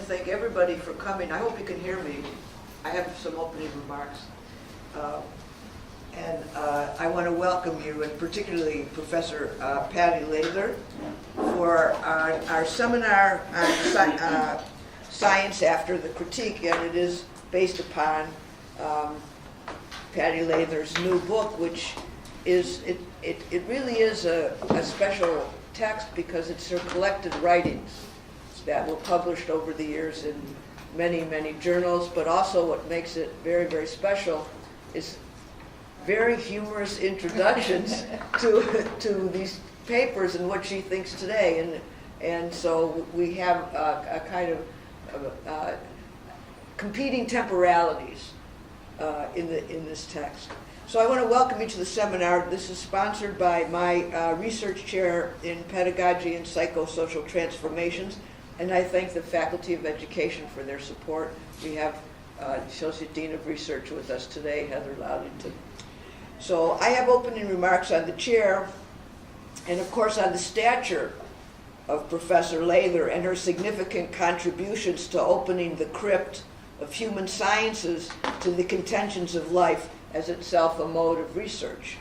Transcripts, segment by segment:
thank everybody for coming. I hope you can hear me. I have some opening remarks. I want to welcome you, and particularly Professor Patti Lather, for our seminar on Science After the Critique, and it is based upon Patti Lather's new book, which is, it really is a special text because it's her collected writings that were published over the years in many, many journals, but also what makes it very, very special is very humorous introductions to these papers and what she thinks today. And so we have a kind of competing temporalities in this text. So I want to welcome you to the seminar. This is sponsored by my research chair in Pedagogy and Psychosocial Transformations, and I thank the Faculty of Education for their support. We have Associate Dean of Research with us today, Heather Loudington. So I have opening remarks on the chair, and of course on the stature of Professor Lather and her significant contributions to opening the crypt of human sciences to the contentions of life as itself a mode of research.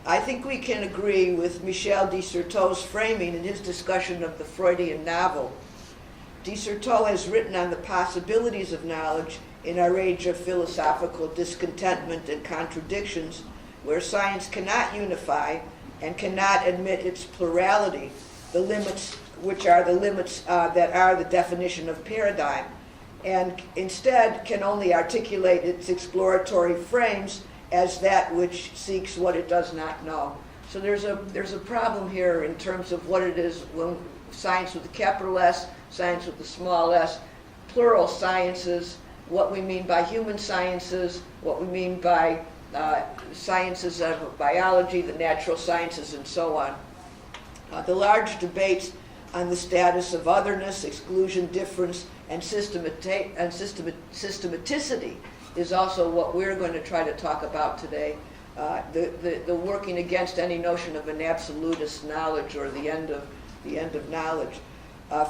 I think we can agree with Michel de Certeau's framing in his discussion of the Freudian novel. De Certeau has written on the possibilities of knowledge in our age of philosophical discontentment and contradictions, where science cannot unify and cannot admit its plurality, the limits which are the limits that are the definition of paradigm, and instead can only articulate its exploratory frames as that which seeks what it does not know. So there's a problem here in terms of what it is when science with a capital S, science with a small s, plural sciences, what we mean by human sciences, what we mean by sciences of biology, the natural sciences, and so on. The large debates on the status of otherness, exclusion, difference, and systematicity is also what we're going to try to talk about today. The working against any notion of an absolutist knowledge or the end of knowledge.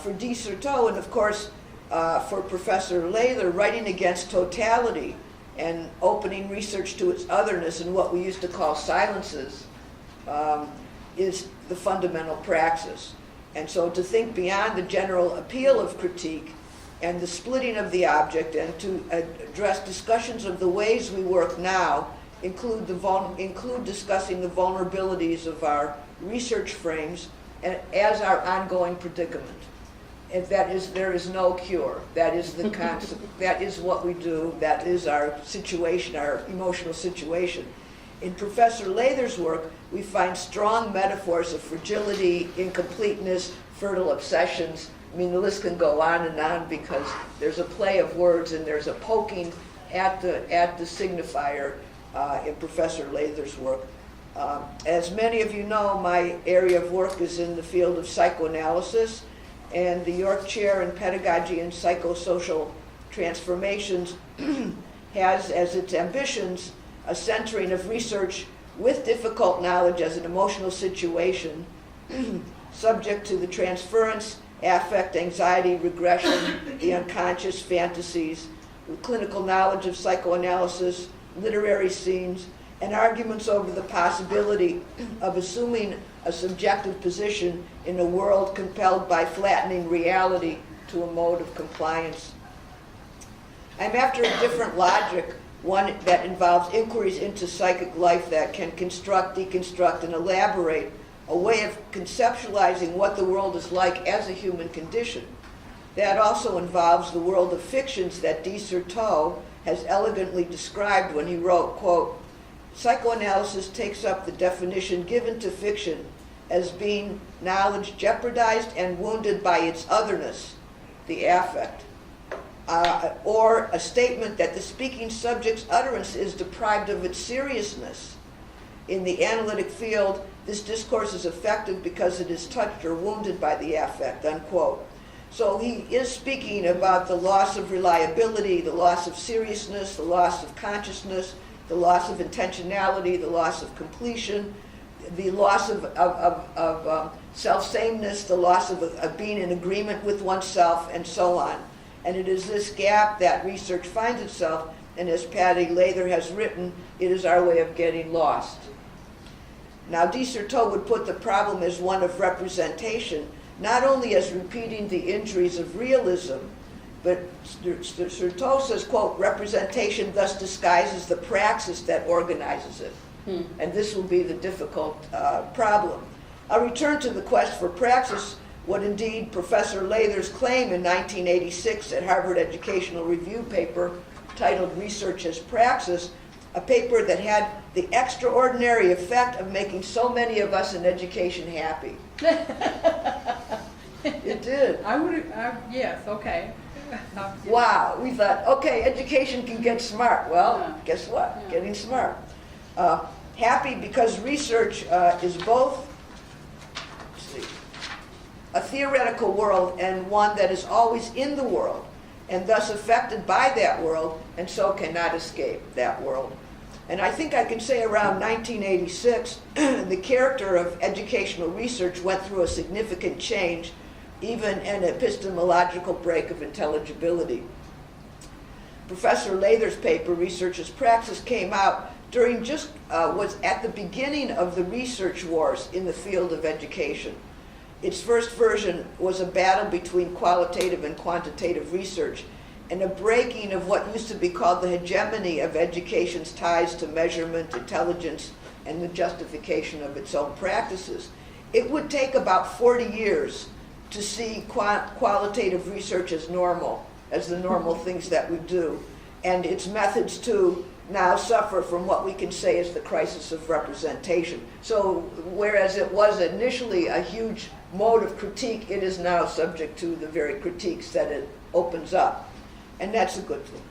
For de Certeau, and of course for Professor Lather, writing against totality and opening research to its otherness and what we used to call silences is the fundamental praxis. And so to think beyond the general appeal of critique and the splitting of the object, and to address discussions of the ways we work now, include discussing the vulnerabilities of our research frames and as our ongoing predicament. And that is, there is no cure. That is the concept. That is what we do. That is our situation, our emotional situation. In Professor Lather's work, we find strong metaphors of fragility, incompleteness, fertile obsessions. I mean, the list can go on because there's a play of words and there's a poking at the signifier in Professor Lather's work. As many of you know, my area of work is in the field of psychoanalysis, and the York Chair in Pedagogy and Psychosocial Transformations has as its ambitions a centering of research with difficult knowledge as an emotional situation, subject to the transference, affect, anxiety, regression, the unconscious fantasies, clinical knowledge of psychoanalysis, literary scenes, and arguments over the possibility of assuming a subjective position in a world compelled by flattening reality to a mode of compliance. I'm after a different logic, one that involves inquiries into psychic life that can construct, deconstruct, and elaborate a way of conceptualizing what the world is like as a human condition. That also involves the world of fictions that de Certeau has elegantly described when he wrote, quote, "Psychoanalysis takes up the definition given to fiction as being knowledge jeopardized and wounded by its otherness, the affect, or a statement that the speaking subject's utterance is deprived of its seriousness. In the analytic field, this discourse is effective because it is touched or wounded by the affect," unquote. So he is speaking about the loss of reliability, the loss of seriousness, the loss of consciousness, the loss of intentionality, the loss of completion, the loss of self-sameness, the loss of being in agreement with oneself, and so on. And it is this gap that research finds itself, and as Patti Lather has written, it is our way of getting lost. Now, Desserteau would put the problem as one of representation, not only as repeating the injuries of realism, but Desserteau says, quote, representation thus disguises the praxis that organizes it. And this will be the difficult problem. I'll return to the quest for praxis, what indeed Professor Lather's claim in 1986 at Harvard Educational Review paper titled Research as Praxis, a paper that had the extraordinary effect of making so many of us in education happy. It did. Yes, okay. Wow, we thought, okay, education can get smart. Well, guess what? Getting smart. Happy because research is both a theoretical world and one that is always in the world, and thus affected by that world, and so cannot escape that world. And I think I can say around 1986, the character of educational research went through a significant change, even an epistemological break of intelligibility. Professor Lather's paper, Research as Praxis, came out during was at the beginning of the research wars in the field of education. Its first version was a battle between qualitative and quantitative research, and a breaking of what used to be called the hegemony of education's ties to measurement, intelligence, and the justification of its own practices. It would take about 40 years to see qualitative research as normal, as the normal things that we do, and its methods too now suffer from what we can say is the crisis of representation. So whereas it was initially a huge mode of critique, it is now subject to the very critiques that it opens up. And that's a good thing.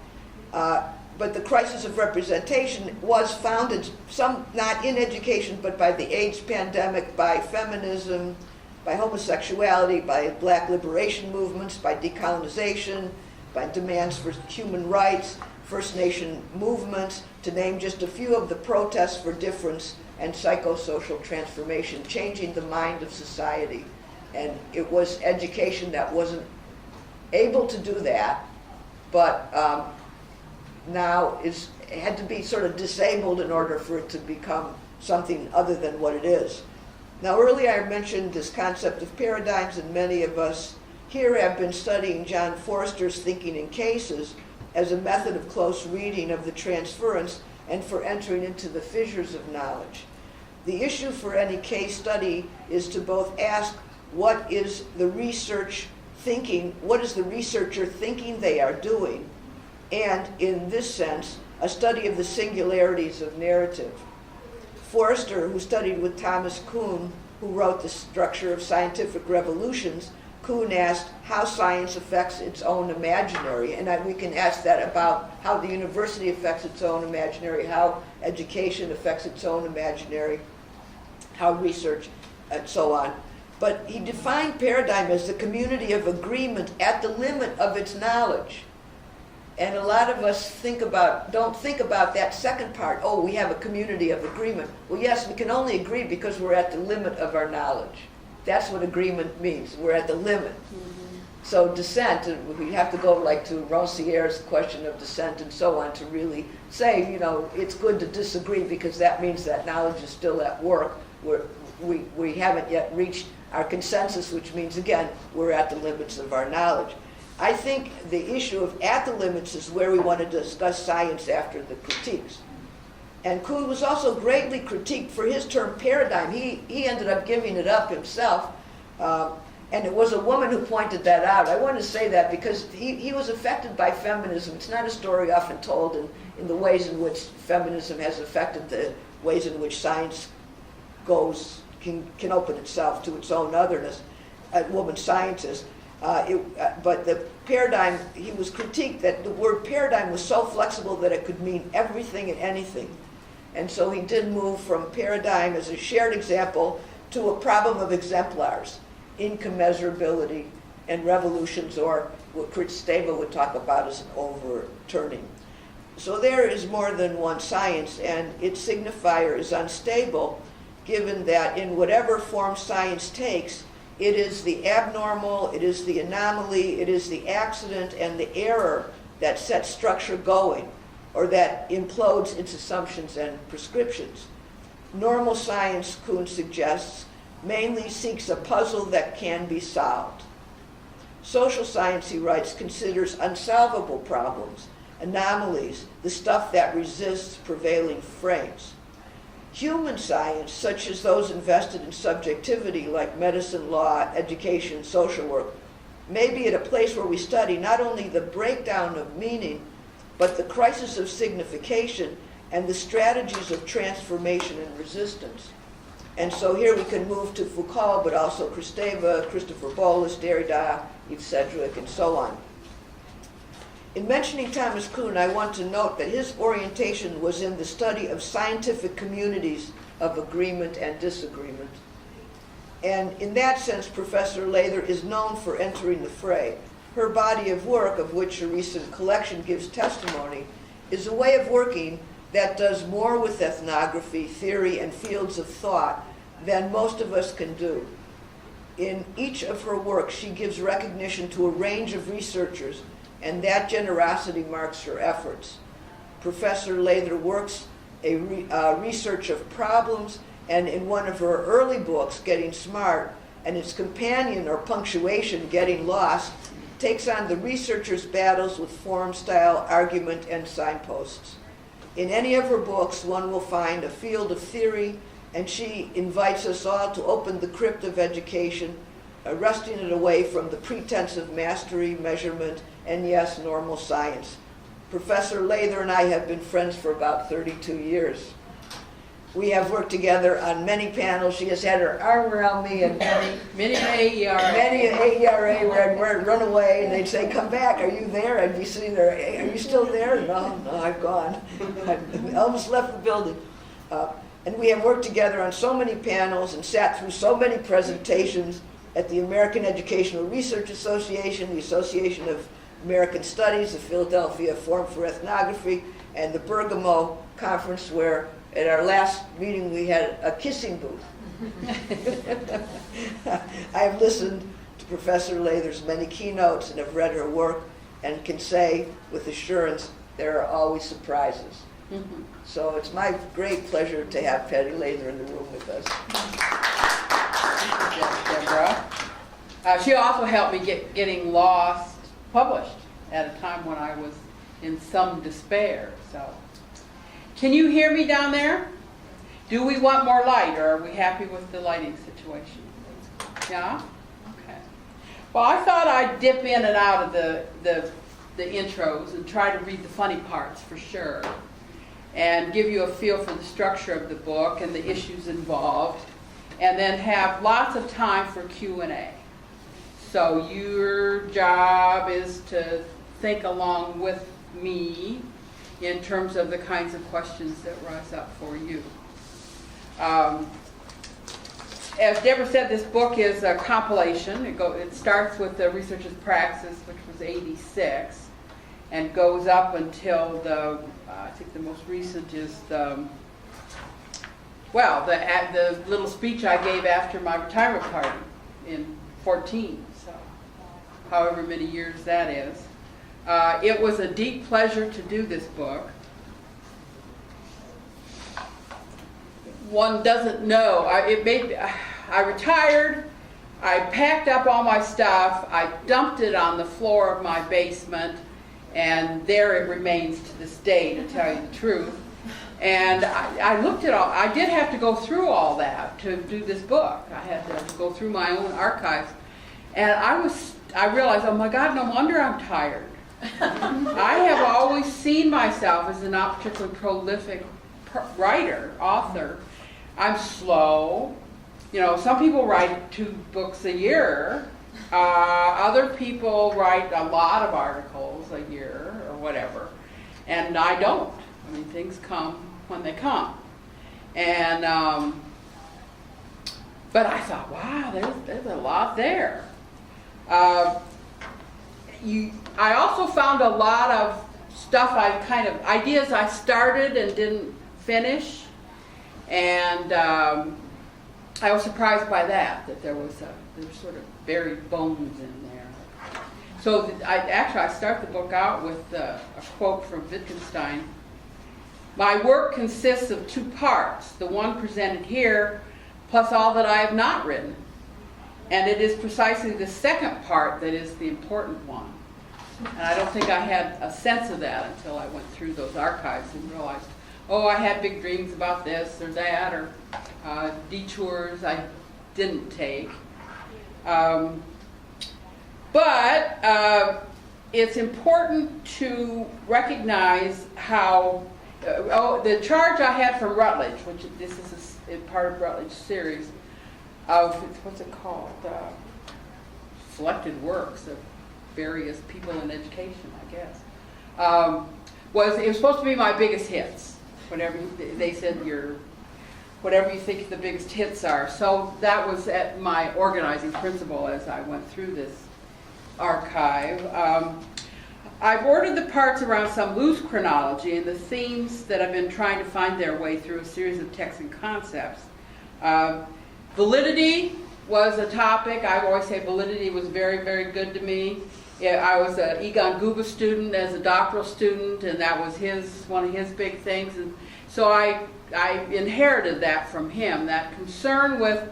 But the crisis of representation was founded, some not in education, but by the AIDS pandemic, by feminism, by homosexuality, by black liberation movements, by decolonization, by demands for human rights, First Nation movements, to name just a few of the protests for difference and psychosocial transformation, changing the mind of society. And it was education that wasn't able to do that, but now had to be sort of disabled in order for it to become something other than what it is. Now, earlier I mentioned this concept of paradigms, and many of us here have been studying John Forster's Thinking in Cases as a method of close reading of the transference and for entering into the fissures of knowledge. The issue for any case study is to both ask what is the research thinking, what is the researcher thinking they are doing, and in this sense, a study of the singularities of narrative. Forster, who studied with Thomas Kuhn, who wrote The Structure of Scientific Revolutions, Kuhn asked how science affects its own imaginary, and we can ask that about how the university affects its own imaginary, how education affects its own imaginary, how research, and so on. But he defined paradigm as the community of agreement at the limit of its knowledge. And a lot of us don't think about that second part. Oh, we have a community of agreement. Well, yes, we can only agree because we're at the limit of our knowledge. That's what agreement means. We're at the limit. Mm-hmm. So dissent, we have to go like to Rancière's question of dissent and so on to really say, it's good to disagree because that means that knowledge is still at work. We haven't yet reached our consensus, which means, again, we're at the limits of our knowledge. I think the issue of at the limits is where we want to discuss science after the critiques. And Kuhn was also greatly critiqued for his term paradigm. He ended up giving it up himself, and it was a woman who pointed that out. I want to say that because he was affected by feminism. It's not a story often told in the ways in which feminism has affected the ways in which science can open itself to its own otherness, woman scientists. But the paradigm, he was critiqued that the word paradigm was so flexible that it could mean everything and anything. And so he did move from paradigm as a shared example to a problem of exemplars, incommensurability, and revolutions, or what Kurt Stava would talk about as an overturning. So there is more than one science, and its signifier is unstable, given that in whatever form science takes, It is the abnormal, it is the anomaly, it is the accident and the error that sets structure going, or that implodes its assumptions and prescriptions. Normal science, Kuhn suggests, mainly seeks a puzzle that can be solved. Social science, he writes, considers unsolvable problems, anomalies, the stuff that resists prevailing frames. Human science, such as those invested in subjectivity like medicine, law, education, social work, may be at a place where we study not only the breakdown of meaning, but the crisis of signification and the strategies of transformation and resistance. And so here we can move to Foucault, but also Kristeva, Christopher Bolus, Derrida, Yves Sedgwick, and so on. In mentioning Thomas Kuhn, I want to note that his orientation was in the study of scientific communities of agreement and disagreement. And in that sense, Professor Lather is known for entering the fray. Her body of work, of which a recent collection gives testimony, is a way of working that does more with ethnography, theory, and fields of thought than most of us can do. In each of her works, she gives recognition to a range of researchers, and that generosity marks her efforts. Professor Lather works a research of problems, and in one of her early books, Getting Smart, and its companion, or Punctuation, Getting Lost, takes on the researcher's battles with form, style, argument, and signposts. In any of her books, one will find a field of theory, and she invites us all to open the crypt of education, wresting it away from the pretense of mastery, measurement, and yes, normal science. Professor Lather and I have been friends for about 32 years. We have worked together on many panels. She has had her arm around me and Many AERA. many an AERA where I'd run away and they'd say, "Come back, are you there?" I'd be sitting there, "Hey, are you still there?" No, I've gone. I almost left the building. And we have worked together on so many panels and sat through so many presentations at the American Educational Research Association, the Association of American Studies, the Philadelphia Forum for Ethnography, and the Bergamo Conference, where at our last meeting we had a kissing booth. I have listened to Professor Lather's many keynotes and have read her work and can say with assurance there are always surprises. Mm-hmm. So it's my great pleasure to have Patti Lather in the room with us. Deborah. She also helped me getting Lost published at a time when I was in some despair. So, can you hear me down there? Do we want more light, or are we happy with the lighting situation? Yeah? Okay. Well, I thought I'd dip in and out of the intros and try to read the funny parts for sure, and give you a feel for the structure of the book and the issues involved, and then have lots of time for Q&A. So your job is to think along with me in terms of the kinds of questions that rise up for you. As Deborah said, this book is a compilation. It starts with the Researcher's Praxis, which was 86, and goes up until I think the most recent is the little speech I gave after my retirement party in 14, so however many years that is. It was a deep pleasure to do this book. One doesn't know. I retired, I packed up all my stuff, I dumped it on the floor of my basement, and there it remains to this day, to tell you the truth. And I looked at all, I did have to go through all that to do this book. I had to go through my own archives. And I realized, oh my God, no wonder I'm tired. I have always seen myself as a not particularly prolific writer, author. I'm slow. You know, some people write 2 books a year. Other people write a lot of articles a year or whatever. And I don't. I mean, things come when they come. And, but I thought, wow, there's a lot there. I also found a lot of stuff ideas I started and didn't finish. And I was surprised by that there was there's sort of buried bones in there. So I start the book out with a quote from Wittgenstein. My work consists of two parts, the one presented here, plus all that I have not written. And it is precisely the second part that is the important one. And I don't think I had a sense of that until I went through those archives and realized, oh, I had big dreams about this or that, or detours I didn't take. But it's important to recognize how, the charge I had from Rutledge, which this is a part of Rutledge series, of, what's it called, selected works of various people in education, I guess, it was supposed to be my biggest hits. Whatever they said, whatever you think the biggest hits are. So that was at my organizing principle as I went through this archive. I've ordered the parts around some loose chronology and the themes that have been trying to find their way through a series of texts and concepts. Validity was a topic. I always say validity was very, very good to me. I was an Egon Guba student as a doctoral student, and that was one of his big things. And so I inherited that from him, that concern with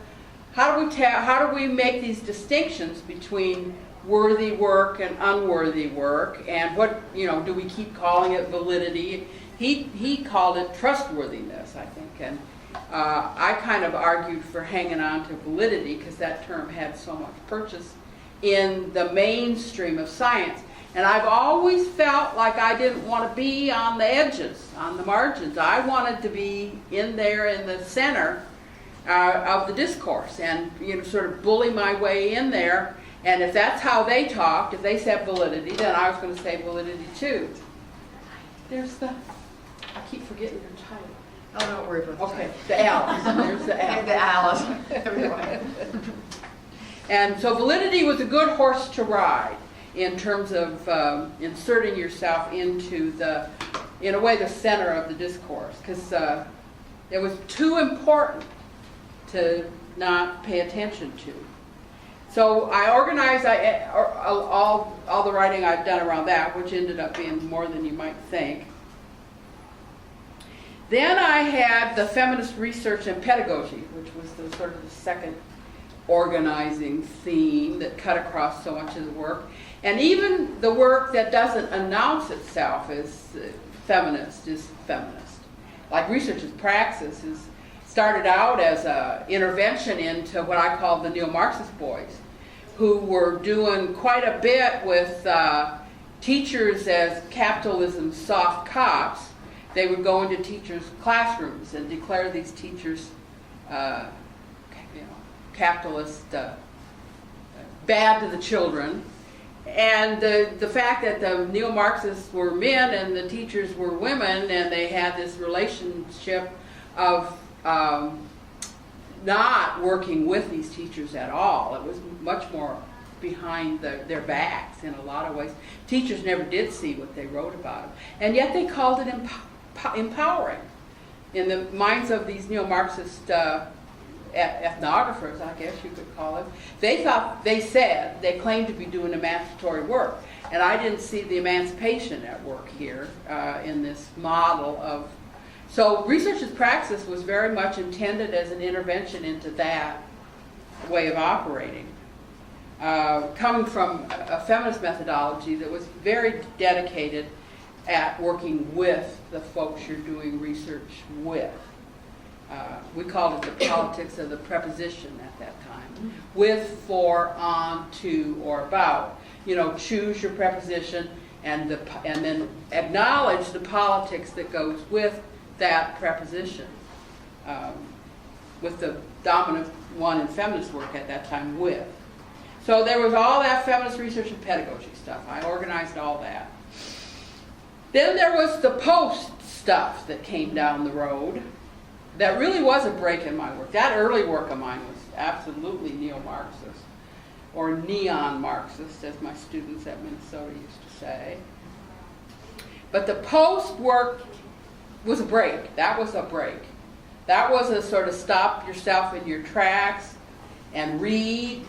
how do we make these distinctions between worthy work and unworthy work, and what, do we keep calling it validity? He called it trustworthiness, I think, and I kind of argued for hanging on to validity because that term had so much purchase in the mainstream of science. And I've always felt like I didn't want to be on the edges, on the margins. I wanted to be in there in the center of the discourse and sort of bully my way in there. And if that's how they talked, if they said validity, then I was going to say validity too. I keep forgetting your title. Oh, don't worry about the Okay, the Alice. There's the Alice. The Alice. Everyone. And so validity was a good horse to ride in terms of inserting yourself into in a way, the center of the discourse, because it was too important to not pay attention to. So I organized all the writing I've done around that, which ended up being more than you might think. Then I had the feminist research and pedagogy, which was the sort of the second organizing theme that cut across so much of the work. And even the work that doesn't announce itself as feminist is feminist. Like research as praxis started out as an intervention into what I call the neo-Marxist boys, who were doing quite a bit with teachers as capitalism's soft cops. They would go into teachers' classrooms and declare these teachers capitalist, bad to the children. And the fact that the neo-Marxists were men and the teachers were women, and they had this relationship of not working with these teachers at all. It was much more behind their backs in a lot of ways. Teachers never did see what they wrote about them. And yet they called it empowering. In the minds of these neo-Marxist ethnographers, I guess you could call it, they claimed to be doing emancipatory work. And I didn't see the emancipation at work here in this model of. So research as praxis was very much intended as an intervention into that way of operating. Coming from a feminist methodology that was very dedicated at working with the folks you're doing research with. We called it the politics of the preposition at that time. With, for, on, to, or about. Choose your preposition and then acknowledge the politics that goes with that preposition. With the dominant one in feminist work at that time, with. So there was all that feminist research and pedagogy stuff. I organized all that. Then there was the post stuff that came down the road. That really was a break in my work. That early work of mine was absolutely neo-Marxist, or neon-Marxist, as my students at Minnesota used to say. But the post work was a break. That was a break. That was a sort of stop yourself in your tracks and read,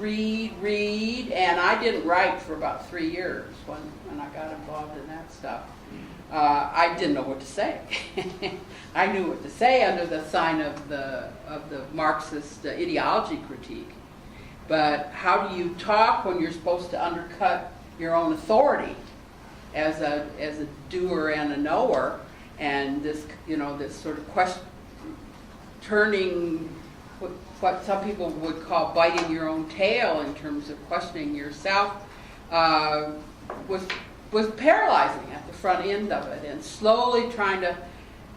and I didn't write for about 3 years when I got involved in that stuff. I didn't know what to say. I knew what to say under the sign of the Marxist ideology critique. But how do you talk when you're supposed to undercut your own authority as a doer and a knower? And this, this sort of turning what some people would call biting your own tail in terms of questioning yourself was paralyzing at the front end of it, and slowly trying to,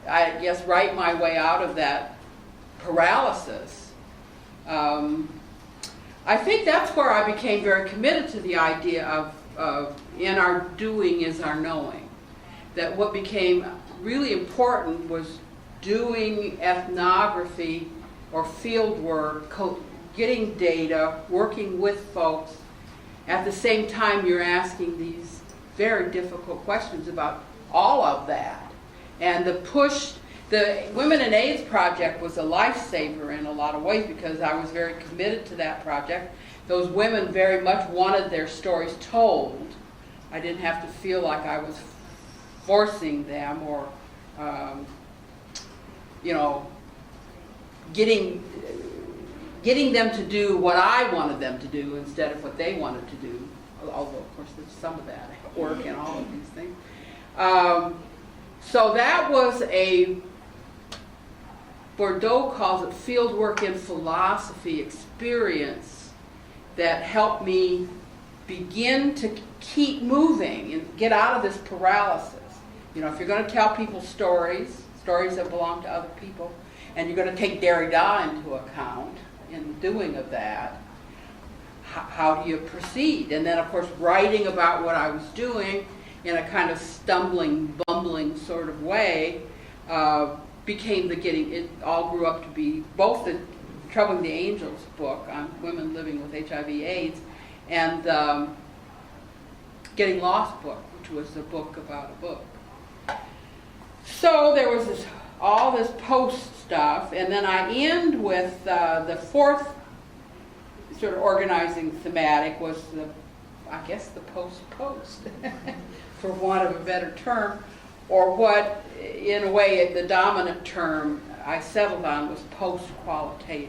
I guess, write my way out of that paralysis. I think that's where I became very committed to the idea of in our doing is our knowing. That what became really important was doing ethnography or field work, getting data, working with folks. At the same time, you're asking these very difficult questions about all of that. And the Women in AIDS project was a lifesaver in a lot of ways, because I was very committed to that project. Those women very much wanted their stories told. I didn't have to feel like I was forcing them or, getting them to do what I wanted them to do instead of what they wanted to do. Although, of course, there's some of that at work in all of these things. So that was Bordeaux calls it fieldwork in philosophy experience that helped me begin to keep moving and get out of this paralysis. If you're going to tell people stories that belong to other people, and you're going to take Derrida into account in the doing of that, how do you proceed? And then, of course, writing about what I was doing in a kind of stumbling, bumbling sort of way became it all grew up to be both the Troubling the Angels book on women living with HIV/AIDS and the Getting Lost book, which was a book about a book. So there was all this post stuff, and then I end with the fourth sort of organizing thematic was the post for want of a better term, or what in a way the dominant term I settled on was post-qualitative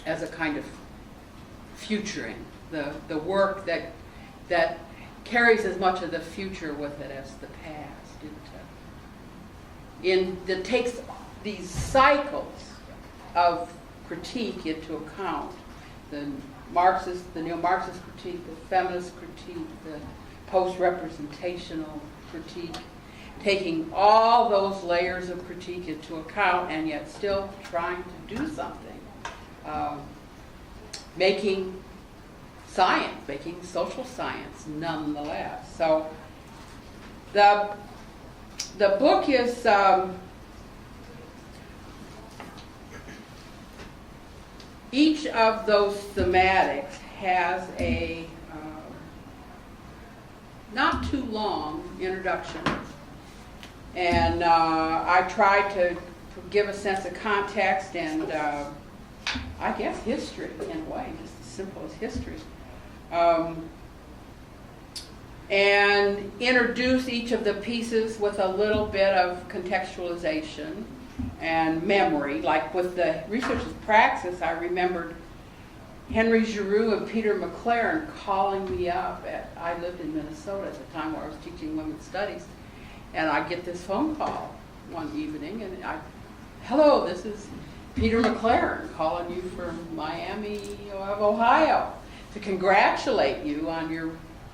as a kind of futuring, the work that carries as much of the future with it as the past. That takes these cycles of critique into account, the neo-Marxist critique, the feminist critique, the post-representational critique, taking all those layers of critique into account and yet still trying to do something, making science, making social science nonetheless. So the book is each of those thematics has a not too long introduction, and I try to give a sense of context and I guess history in a way, just as simple as history. And introduce each of the pieces with a little bit of contextualization and memory. Like with the research's praxis, I remembered Henry Giroux and Peter McLaren calling me up I lived in Minnesota at the time where I was teaching women's studies, and I get this phone call one evening, and hello, this is Peter McLaren calling you from Miami of Ohio to congratulate you on your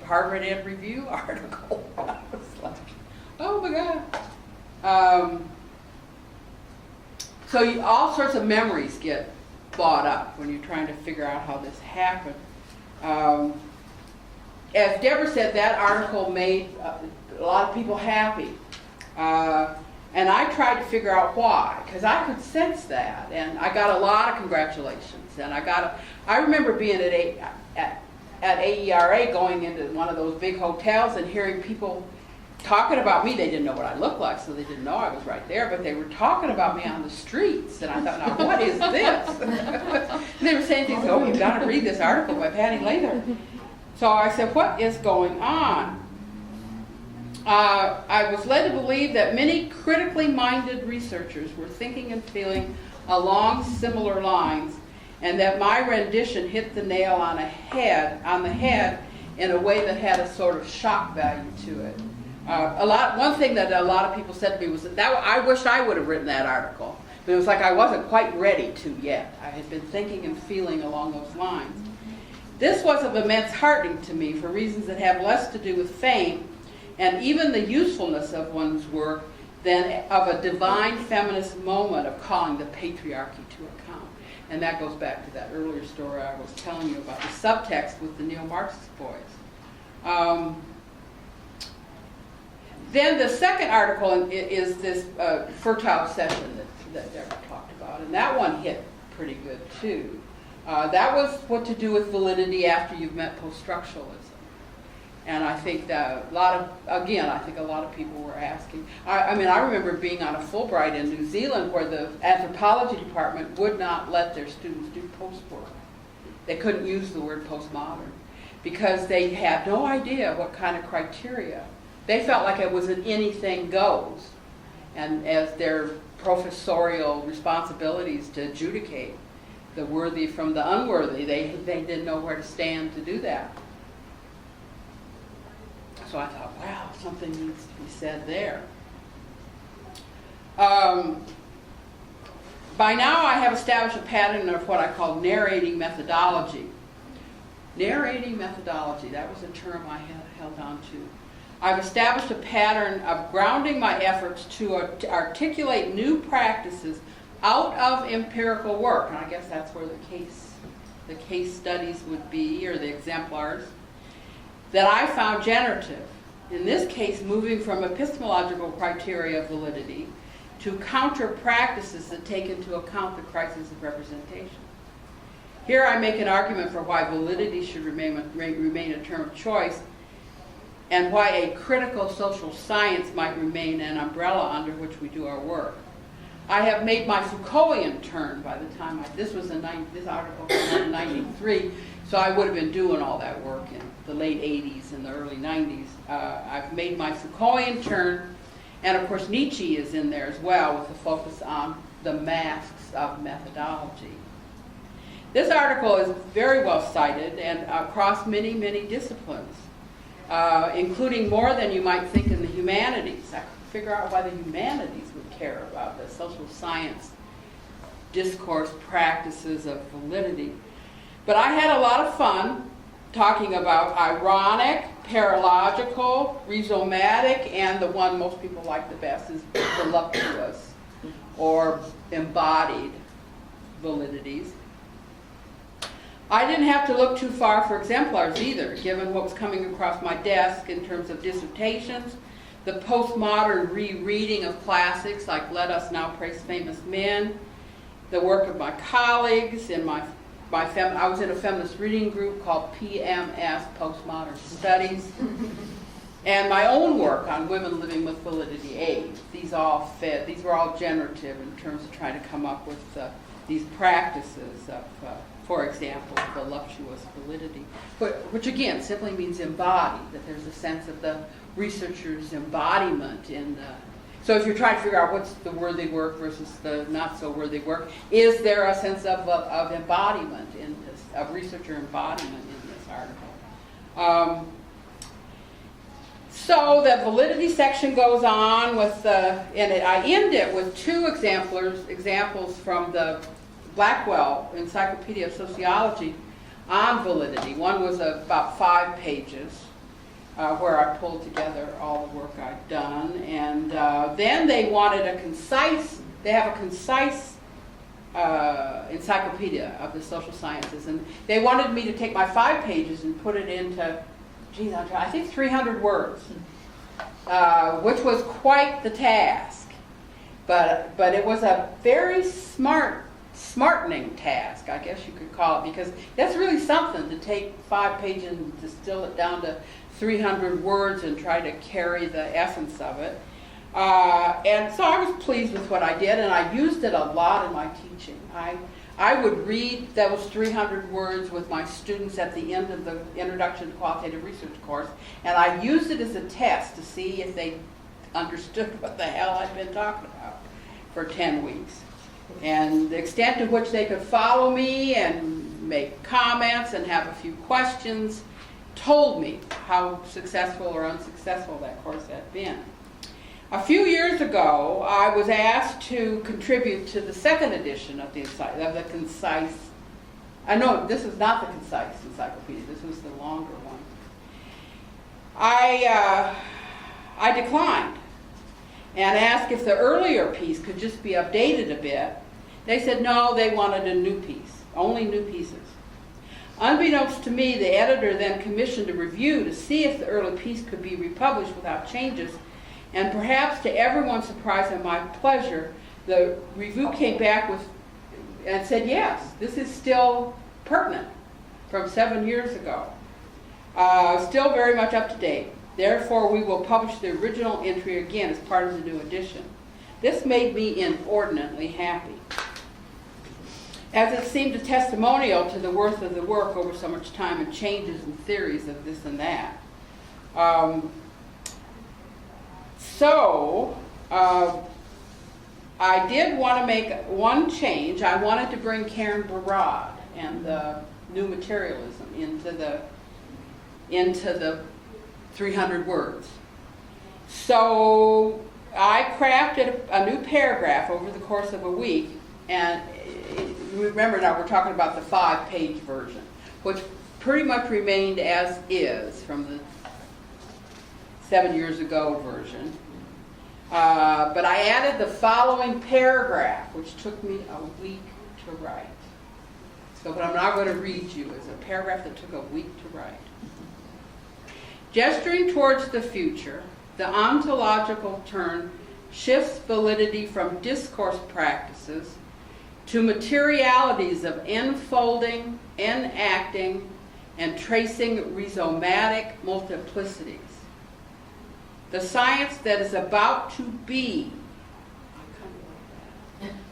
Harvard Ed Review article. I was like, oh my God. So all sorts of memories get bought up when you're trying to figure out how this happened. As Deborah said, that article made a lot of people happy. And I tried to figure out why, because I could sense that. And I got a lot of congratulations. And I remember being at AERA, going into one of those big hotels and hearing people talking about me. They didn't know what I looked like, so they didn't know I was right there, but they were talking about me on the streets, and I thought, now what is this? They were saying things, oh, you've got to read this article by Patti Lather. So I said, what is going on? I was led to believe that many critically minded researchers were thinking and feeling along similar lines, and that my rendition hit the nail on the head in a way that had a sort of shock value to it. One thing that a lot of people said to me was that I wish I would have written that article, but it was like I wasn't quite ready to yet. I had been thinking and feeling along those lines. This was of immense heartening to me for reasons that have less to do with fame and even the usefulness of one's work than of a divine feminist moment of calling the patriarchy to account. And that goes back to that earlier story I was telling you about the subtext with the neo-Marxist boys. Then the second article is this fertile session that Deborah talked about, and that one hit pretty good too. That was what to do with validity after you've met post-structuralism. And I think that a lot of people were asking. I remember being on a Fulbright in New Zealand where the anthropology department would not let their students do post-work. They couldn't use the word postmodern because they had no idea what kind of criteria. They felt like it was an anything goes, and as their professorial responsibilities to adjudicate the worthy from the unworthy, they didn't know where to stand to do that. So I thought, wow, something needs to be said there. By now I have established a pattern of what I call narrating methodology. Narrating methodology, that was a term I held on to. I've established a pattern of grounding my efforts to articulate new practices out of empirical work, and I guess that's where the case studies would be, or the exemplars, that I found generative. In this case, moving from epistemological criteria of validity to counter practices that take into account the crisis of representation. Here I make an argument for why validity should remain a term of choice, and why a critical social science might remain an umbrella under which we do our work. I have made my Foucaultian turn by the time this article was in 1993, so I would have been doing all that work in the late 80s and the early 90s. I've made my Foucaultian turn, and of course Nietzsche is in there as well with the focus on the masks of methodology. This article is very well cited and across many, many disciplines, including more than you might think in the humanities. I couldn't figure out why the humanities would care about the social science discourse practices of validity. But I had a lot of fun talking about ironic, paralogical, rhizomatic, and the one most people like the best is voluptuous or embodied validities. I didn't have to look too far for exemplars either, given what was coming across my desk in terms of dissertations, the postmodern rereading of classics like Let Us Now Praise Famous Men, the work of my colleagues in I was in a feminist reading group called PMS, Postmodern Studies, and my own work on women living with validity AIDS. These were all generative in terms of trying to come up with these practices of, for example, voluptuous validity, which again simply means embodied, that there's a sense of the researcher's embodiment in the. So if you're trying to figure out what's the worthy work versus the not so worthy work, is there a sense of embodiment in this, of researcher embodiment in this article? So the validity section goes on with I end it with two examples from the Blackwell Encyclopedia of Sociology on validity. One was about 5 pages. Where I pulled together all the work I'd done, and then they wanted they have a concise encyclopedia of the social sciences, and they wanted me to take my 5 pages and put it into, I think 300 words, which was quite the task, but it was a very smart smartening task, I guess you could call it, because that's really something to take 5 pages and distill it down to 300 words and try to carry the essence of it. And so I was pleased with what I did, and I used it a lot in my teaching. I would read those 300 words with my students at the end of the Introduction to Qualitative Research course, and I used it as a test to see if they understood what the hell I'd been talking about for 10 weeks. And the extent to which they could follow me and make comments and have a few questions told me how successful or unsuccessful that course had been. A few years ago, I was asked to contribute to the second edition of the concise, no, this is not the concise encyclopedia, this was the longer one. I declined and asked if the earlier piece could just be updated a bit. They said no, they wanted a new piece, only new pieces. Unbeknownst to me, the editor then commissioned a review to see if the early piece could be republished without changes, and perhaps to everyone's surprise and my pleasure, the review came back with and said, yes, this is still pertinent from 7 years ago. Still very much up to date. Therefore, we will publish the original entry again as part of the new edition. This made me inordinately happy, as it seemed a testimonial to the worth of the work over so much time and changes and theories of this and that. I did want to make one change. I wanted to bring Karen Barad and the new materialism into the 300 words. So I crafted a new paragraph over the course of a week, and remember now we're talking about the 5-page version, which pretty much remained as is from the 7 years ago version. But I added the following paragraph, which took me a week to write. So what I'm now going to read you is a paragraph that took a week to write. Gesturing towards the future, the ontological turn shifts validity from discourse practices to materialities of enfolding, enacting, and tracing rhizomatic multiplicities. The science that is about to be,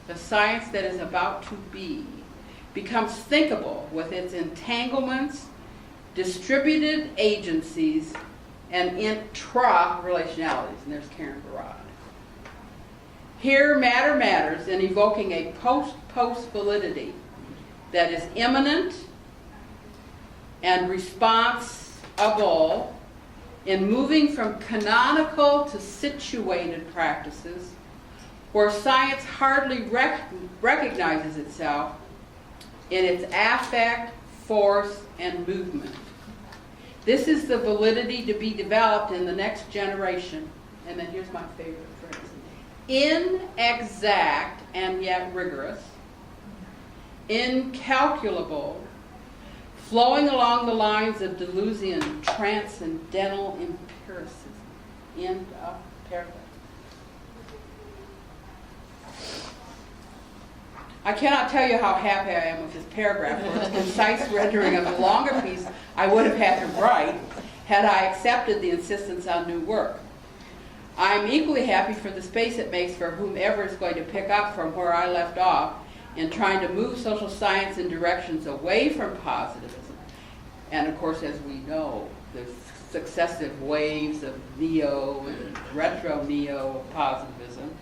the science that is about to be, becomes thinkable with its entanglements, distributed agencies, and intra-relationalities. And there's Karen Barad. Here matter matters in evoking a post-post validity that is immanent and responsible in moving from canonical to situated practices where science hardly recognizes itself in its affect, force, and movement. This is the validity to be developed in the next generation. And then here's my favorite phrase. Inexact and yet rigorous, incalculable, flowing along the lines of Deleuzian transcendental empiricism. End of paragraph. I cannot tell you how happy I am with this paragraph, for its concise rendering of the longer piece I would have had to write had I accepted the insistence on new work. I am equally happy for the space it makes for whomever is going to pick up from where I left off in trying to move social science in directions away from positivism. And of course, as we know, the successive waves of neo and retro-neo positivism,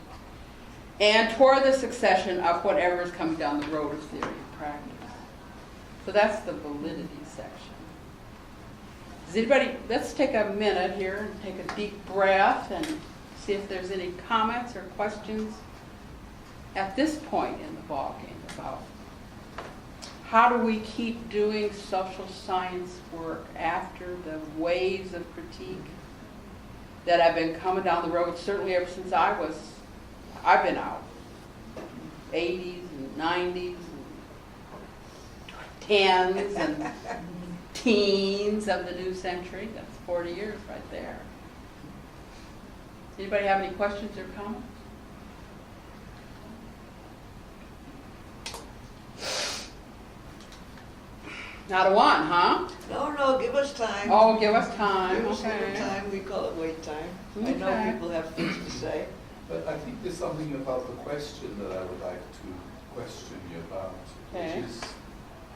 and toward the succession of whatever is coming down the road of theory and practice. So that's the validity section. Does anybody, let's take a minute here and take a deep breath and see if there's any comments or questions at this point in the ballgame about how do we keep doing social science work after the waves of critique that have been coming down the road, certainly ever since I've been out, 80s and 90s, and 10s and teens of the new century. That's 40 years right there. Anybody have any questions or comments? Not a one, huh? No, give us time. Oh, give us time, Give us a little okay. time, we call it wait time. I know Okay. people have things to say. But I think there's something about the question that I would like to question you about, Okay. which is,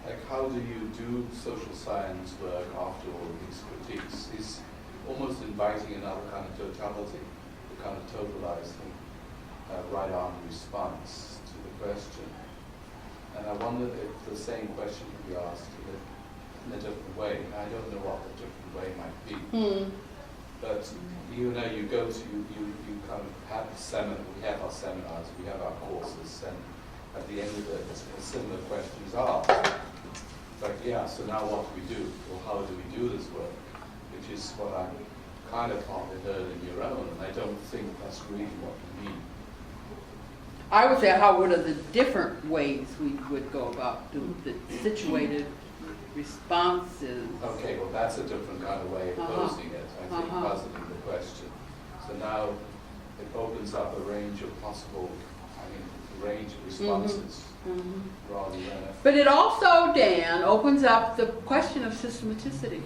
like, how do you do social science work after all these critiques? Is almost inviting another kind of totality, the kind of totalizing right-arm response to the question. And I wonder if the same question can be asked in a different way. I don't know what the different way might be. But you know, you go to, you kind of have we have our seminars, we have our courses, and at the end of it, a similar question is asked. It's like, yeah, so now what do we do? Or how do we do this work? Which is what I kind of partly heard in your own, and I don't think that's really what you mean. I would say, what are the different ways we would go about doing the situated responses? Okay, well, that's a different kind of way of posing it, I think, puzzling the question. So now it opens up a range of possible, range of responses rather than a... But it also, Dan, opens up the question of systematicity.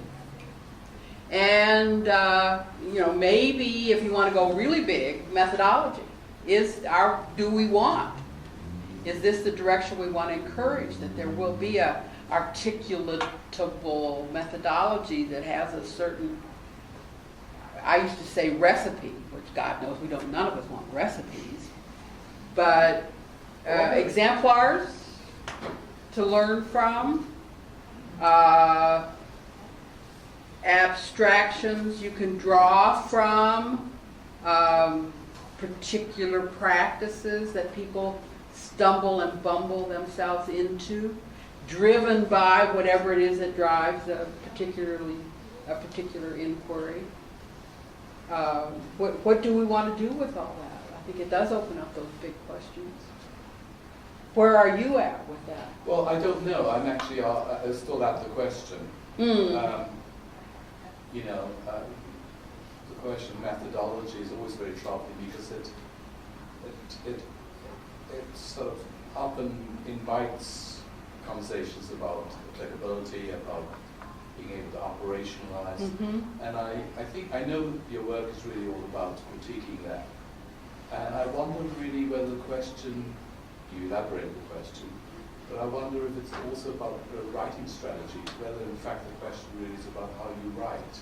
And, maybe if you want to go really big, methodology. Do we want? Is this the direction we want to encourage? That there will be a articulatable methodology that has a certain, I used to say recipe, which God knows none of us want recipes, but exemplars to learn from, abstractions you can draw from, particular practices that people stumble and bumble themselves into, driven by whatever it is that drives a particular inquiry. What do we want to do with all that? I think it does open up those big questions. Where are you at with that? Well, I don't know. I'm actually still at the question. The question of methodology is always very troubling because it sort of often invites conversations about applicability, about being able to operationalize. And I know your work is really all about critiquing that. And I wonder really whether the question, you elaborate the question, but I wonder if it's also about writing strategy, whether in fact the question really is about how you write.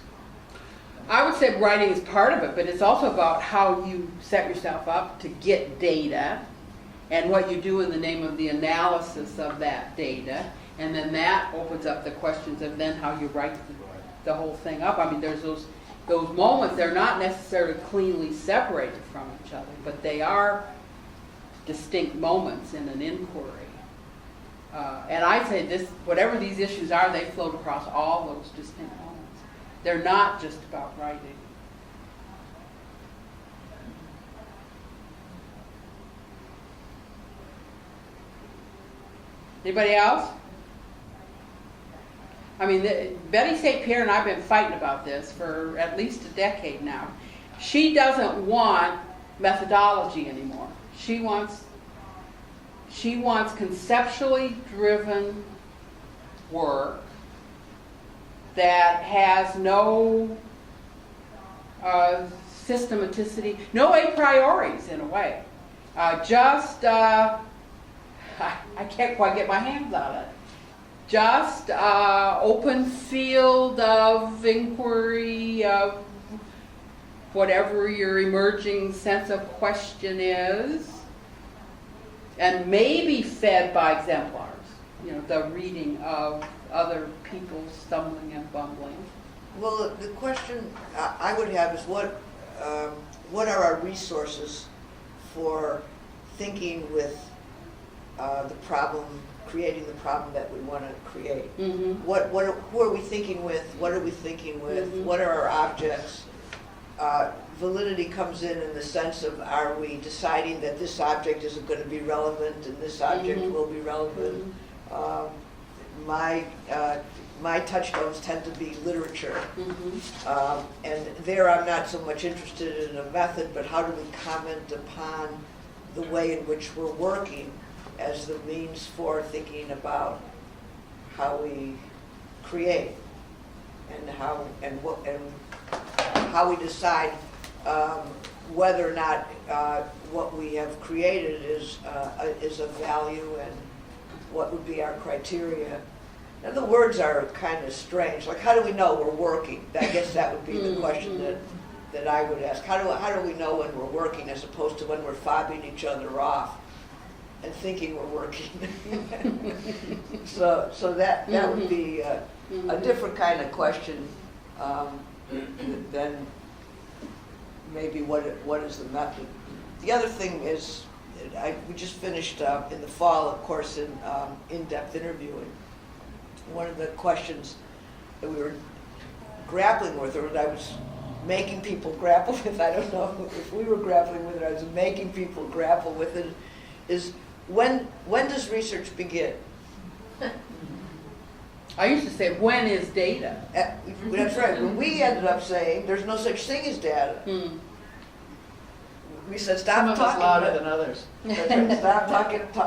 I would say writing is part of it, but it's also about how you set yourself up to get data and what you do in the name of the analysis of that data. And then that opens up the questions of then how you write the whole thing up. I mean, there's those moments, they're not necessarily cleanly separated from each other, but they are distinct moments in an inquiry. And I'd say whatever these issues are, they float across all those distinct moments. They're not just about writing. Anybody else? I mean, Betty St. Pierre and I have been fighting about this for at least a decade now. She doesn't want methodology anymore. She wants conceptually driven work that has no systematicity, no a prioris in a way. I can't quite get my hands on it. Just open field of inquiry of whatever your emerging sense of question is, and maybe fed by exemplars, the reading of other people stumbling and bumbling. Well, the question I would have is what are our resources for thinking with the problem, creating the problem that we want to create? Who are we thinking with? What are we thinking with? What are our objects? Validity comes in the sense of, are we deciding that this object isn't going to be relevant and this object will be relevant? My touchstones tend to be literature, and there I'm not so much interested in a method, but how do we comment upon the way in which we're working as the means for thinking about how we create, and how we decide whether or not what we have created is of value, and what would be our criteria. Now, the words are kind of strange. Like, how do we know we're working? I guess that would be the question that I would ask. How do we know when we're working, as opposed to when we're fobbing each other off and thinking we're working? So that would be a different kind of question than maybe what is the method. The other thing is, we just finished in the fall, of course, in-depth interviewing. One of the questions that we were grappling with, or that I was making people grapple with, I don't know if we were grappling with it, I was making people grapple with it, is when does research begin? I used to say, when is data? That's right. When we ended up saying there's no such thing as data. We said, stop Some of us talking louder about than others. That's right.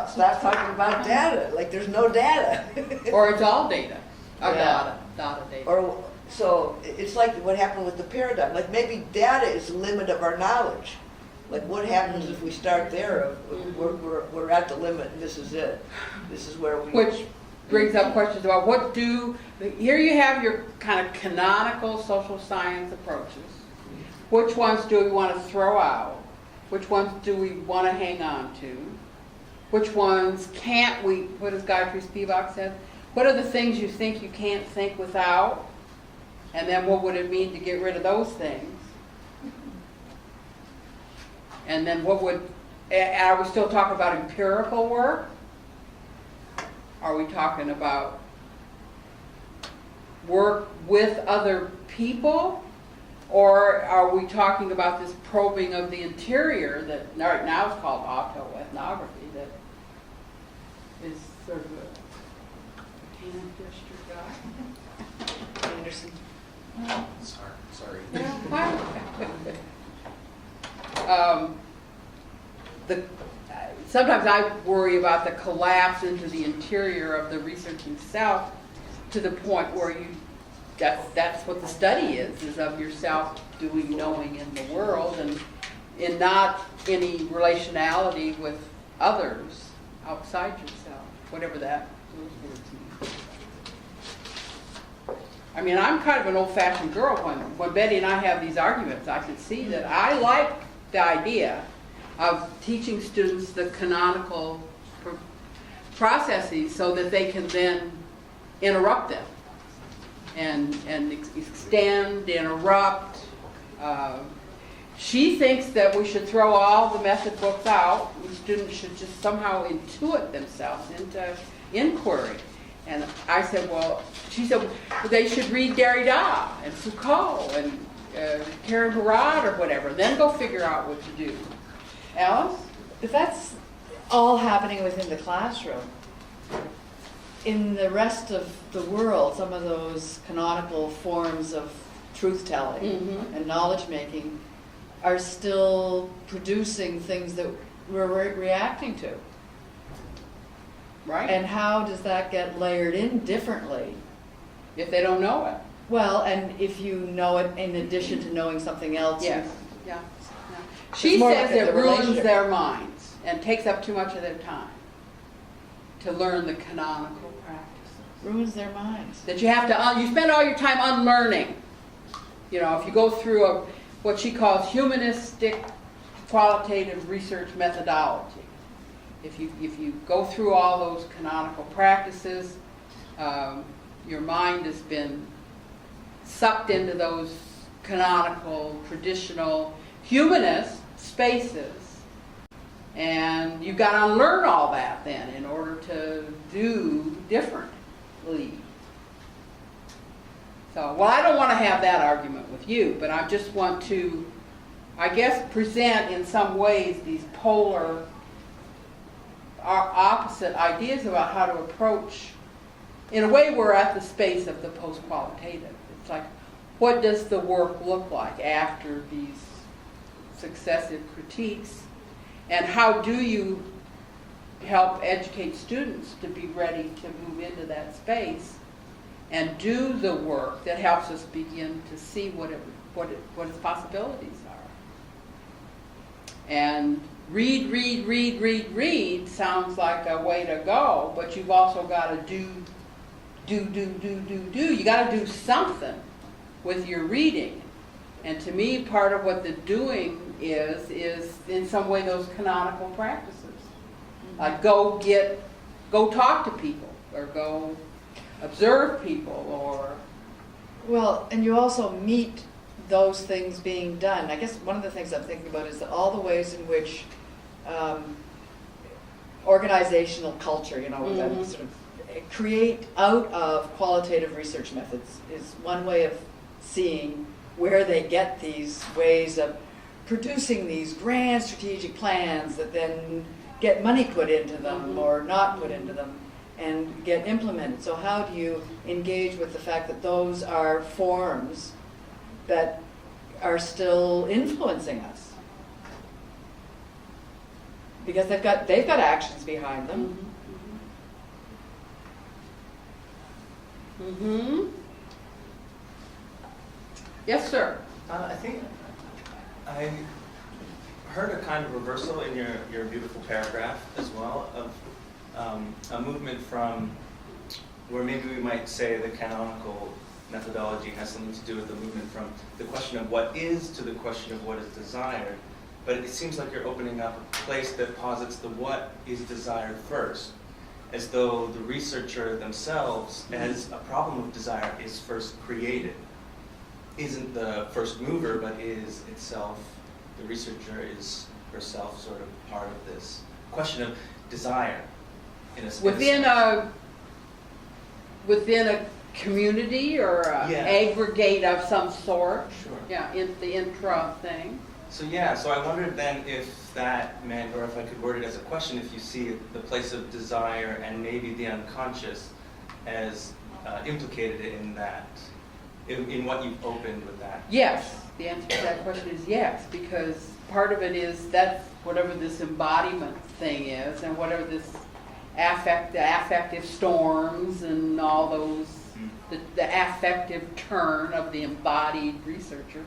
Stop talking about data. Like, there's no data. Or it's all data. Or Yeah. data data. Or so it's like what happened with the paradigm. Like, maybe data is the limit of our knowledge. Like, what happens if we start there? We're at the limit, and this is it. This is where we. Which brings up questions about here you have your kind of canonical social science approaches. Which ones do we want to throw out? Which ones do we want to hang on to? Which ones can't we, what does Guy Spivak said? What are the things you think you can't think without? And then what would it mean to get rid of those things? And then are we still talking about empirical work? Are we talking about work with other people? Or are we talking about this probing of the interior that right now is called autoethnography, that is sort of a hand gesture guy? Anderson. Sorry. Sometimes I worry about the collapse into the interior of the researching self, to the point where that's what the study is of yourself doing knowing in the world, and in not any relationality with others outside yourself, whatever those words mean. I mean, I'm kind of an old-fashioned girl. When Betty and I have these arguments, I can see that I like the idea of teaching students the canonical processes so that they can then interrupt them and extend, interrupt. She thinks that we should throw all the method books out. Students should just somehow intuit themselves into inquiry. And I said, she said, they should read Derrida and Foucault and Karen Barad or whatever, then go figure out what to do. Alice? If that's all happening within the classroom, in the rest of the world, some of those canonical forms of truth-telling and knowledge-making are still producing things that we're reacting to. Right? And how does that get layered in differently? If they don't know it. Well, and if you know it in addition to knowing something else. Yes. Yeah. She more says like it the ruins relationship. their minds and takes up too much of their time to learn the canonical practices. Ruins their minds. That you have to, you spend all your time unlearning. You know, if you go through what she calls humanistic qualitative research methodology. If you go through all those canonical practices, your mind has been sucked into those canonical, traditional, humanist spaces, and you've got to unlearn all that then in order to do differently. So, I don't want to have that argument with you, but I just want to, I guess, present in some ways these polar, opposite ideas about how to approach. In a way, we're at the space of the post-qualitative. It's like, what does the work look like after these successive critiques, and how do you help educate students to be ready to move into that space and do the work that helps us begin to see what its possibilities are. And read sounds like a way to go, but you've also got to do. You got to do something with your reading. And to me, part of what the doing is in some way those canonical practices. Like go talk to people, or go observe people, or... Well, and you also meet those things being done. I guess one of the things I'm thinking about is that all the ways in which organizational culture, that sort of create out of qualitative research methods is one way of seeing where they get these ways of producing these grand strategic plans that then get money put into them or not put into them and get implemented. So how do you engage with the fact that those are forms that are still influencing us? Because they've got actions behind them. Yes, sir. I think I heard a kind of reversal in your beautiful paragraph as well of a movement from where maybe we might say the canonical methodology has something to do with the movement from the question of what is to the question of what is desired. But it seems like you're opening up a place that posits the what is desired first, as though the researcher themselves, as a problem of desire, is first created. Isn't the first mover, but is itself, the researcher is herself sort of part of this question of desire, in a sense. Within a community or an aggregate of some sort. Sure. Yeah, in the intra thing. So I wondered then if that meant, or if I could word it as a question, if you see the place of desire and maybe the unconscious as implicated in that, in what you've opened with that. Yes, the answer to that question is yes, because part of it is that's whatever this embodiment thing is, and whatever this the affective storms and all those, the affective turn of the embodied researcher.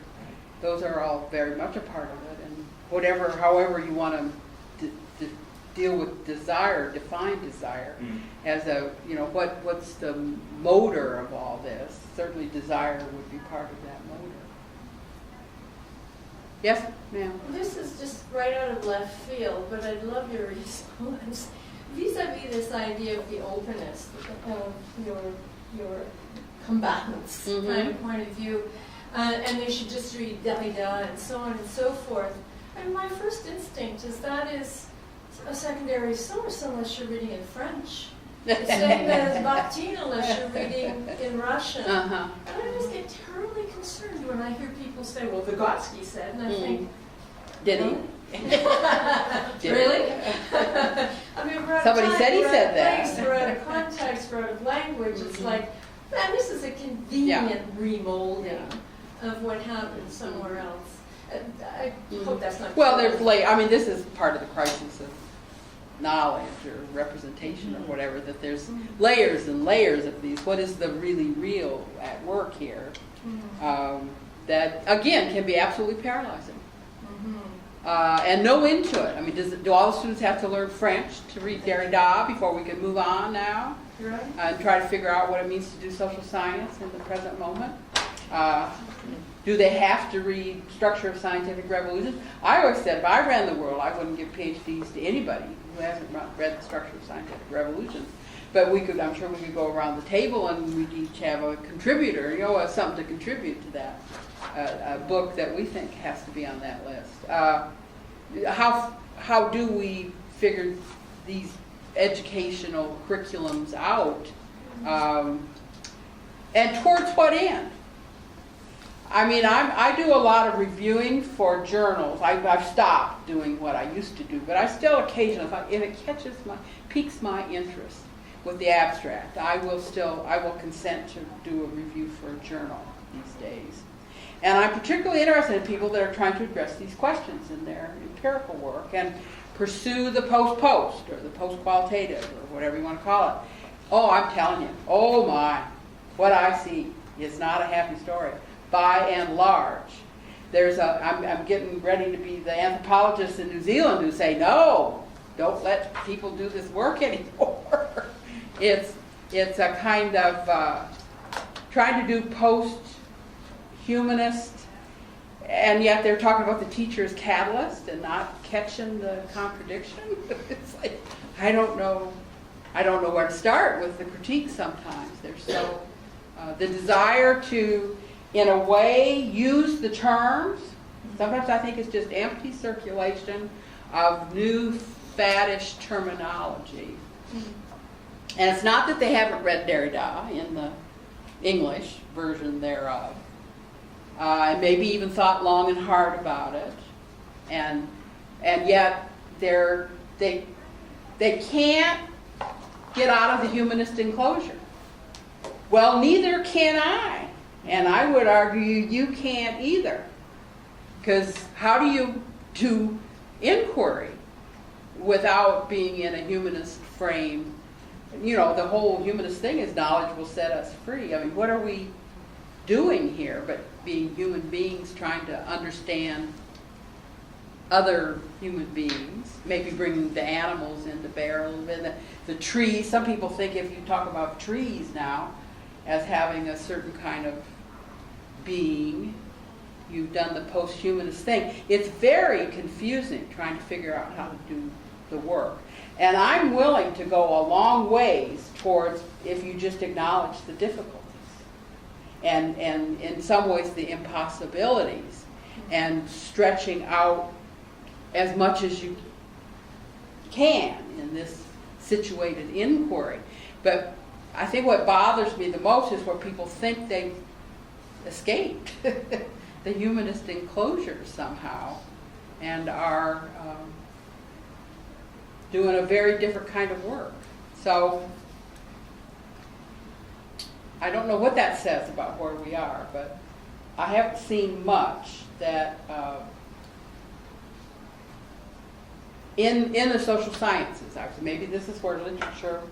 Those are all very much a part of it, and however you want to deal with desire, define desire as a, what's the motor of all this? Certainly desire would be part of that motor. Yes, ma'am? This is just right out of left field, but I'd love your response. Vis-a-vis this idea of the openness of your combatants kind of point of view, and they should just read Derrida and so on and so forth. And my first instinct is that is a secondary source unless you're reading in French. The same as Bakhtin unless you're reading in Russian. And I just get terribly concerned when I hear people say, well, Vygotsky said, and I think, did he? Really? I mean, we're Somebody said he said out that. of place, we're out of context, we're out of language. It's like, man, this is a convenient remolding of what happened somewhere else. I hope that's not Well, true. this is part of the crisis of knowledge or representation or whatever, that there's layers and layers of these. What is the really real at work here? That, again, can be absolutely paralyzing. And no into it. I mean, do all the students have to learn French to read Derrida before we can move on now? Right. And try to figure out what it means to do social science in the present moment? Do they have to read Structure of Scientific Revolution? I always said if I ran the world, I wouldn't give PhDs to anybody who hasn't read the Structure of Scientific Revolution. But I'm sure we could go around the table and we'd each have a contributor, something to contribute to that. A book that we think has to be on that list. How do we figure these educational curriculums out? And towards what end? I mean, I do a lot of reviewing for journals. I've stopped doing what I used to do, but I still occasionally, if it piques my interest with the abstract, I will consent to do a review for a journal these days. And I'm particularly interested in people that are trying to address these questions in their empirical work and pursue the post-post or the post-qualitative or whatever you want to call it. Oh, I'm telling you, oh my, what I see is not a happy story, by and large. I'm getting ready to be the anthropologist in New Zealand who say, no, don't let people do this work anymore. It's a kind of trying to do post-humanist, and yet they're talking about the teacher as catalyst and not catching the contradiction. It's like, I don't know where to start with the critique sometimes. There's so, the desire to, in a way, use the terms. Sometimes I think it's just empty circulation of new faddish terminology. And it's not that they haven't read Derrida in the English version thereof, and maybe even thought long and hard about it, and yet they can't get out of the humanist enclosure. Well, neither can I, and I would argue you can't either, because how do you do inquiry without being in a humanist frame? You know, the whole humanist thing is knowledge will set us free. I mean, what are we doing here but being human beings trying to understand other human beings, maybe bringing the animals into bear a little bit. The trees, some people think if you talk about trees now as having a certain kind of being, you've done the post-humanist thing. It's very confusing trying to figure out how to do the work. And I'm willing to go a long ways towards if you just acknowledge the difficulties and in some ways the impossibilities and stretching out as much as you can in this situated inquiry. But I think what bothers me the most is where people think they've escaped the humanist enclosure somehow and are doing a very different kind of work. So I don't know what that says about where we are, but I haven't seen much that in the social sciences, actually. Maybe this is where literature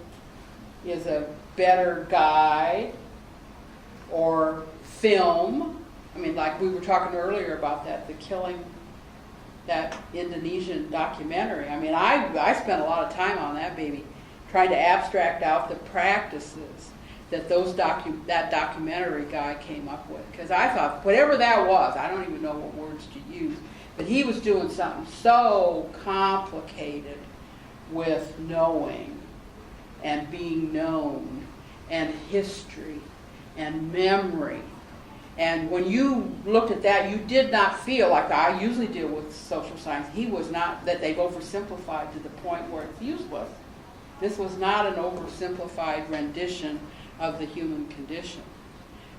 is a better guide, or film. I mean, like we were talking earlier about the killing, that Indonesian documentary. I mean, I spent a lot of time on that baby, trying to abstract out the practices that that documentary guy came up with. Because I thought, whatever that was, I don't even know what words to use, but he was doing something so complicated with knowing and being known and history and memory. And when you looked at that, you did not feel like I usually deal with social science. He was not, that they've oversimplified to the point where it's useless. This was not an oversimplified rendition of the human condition.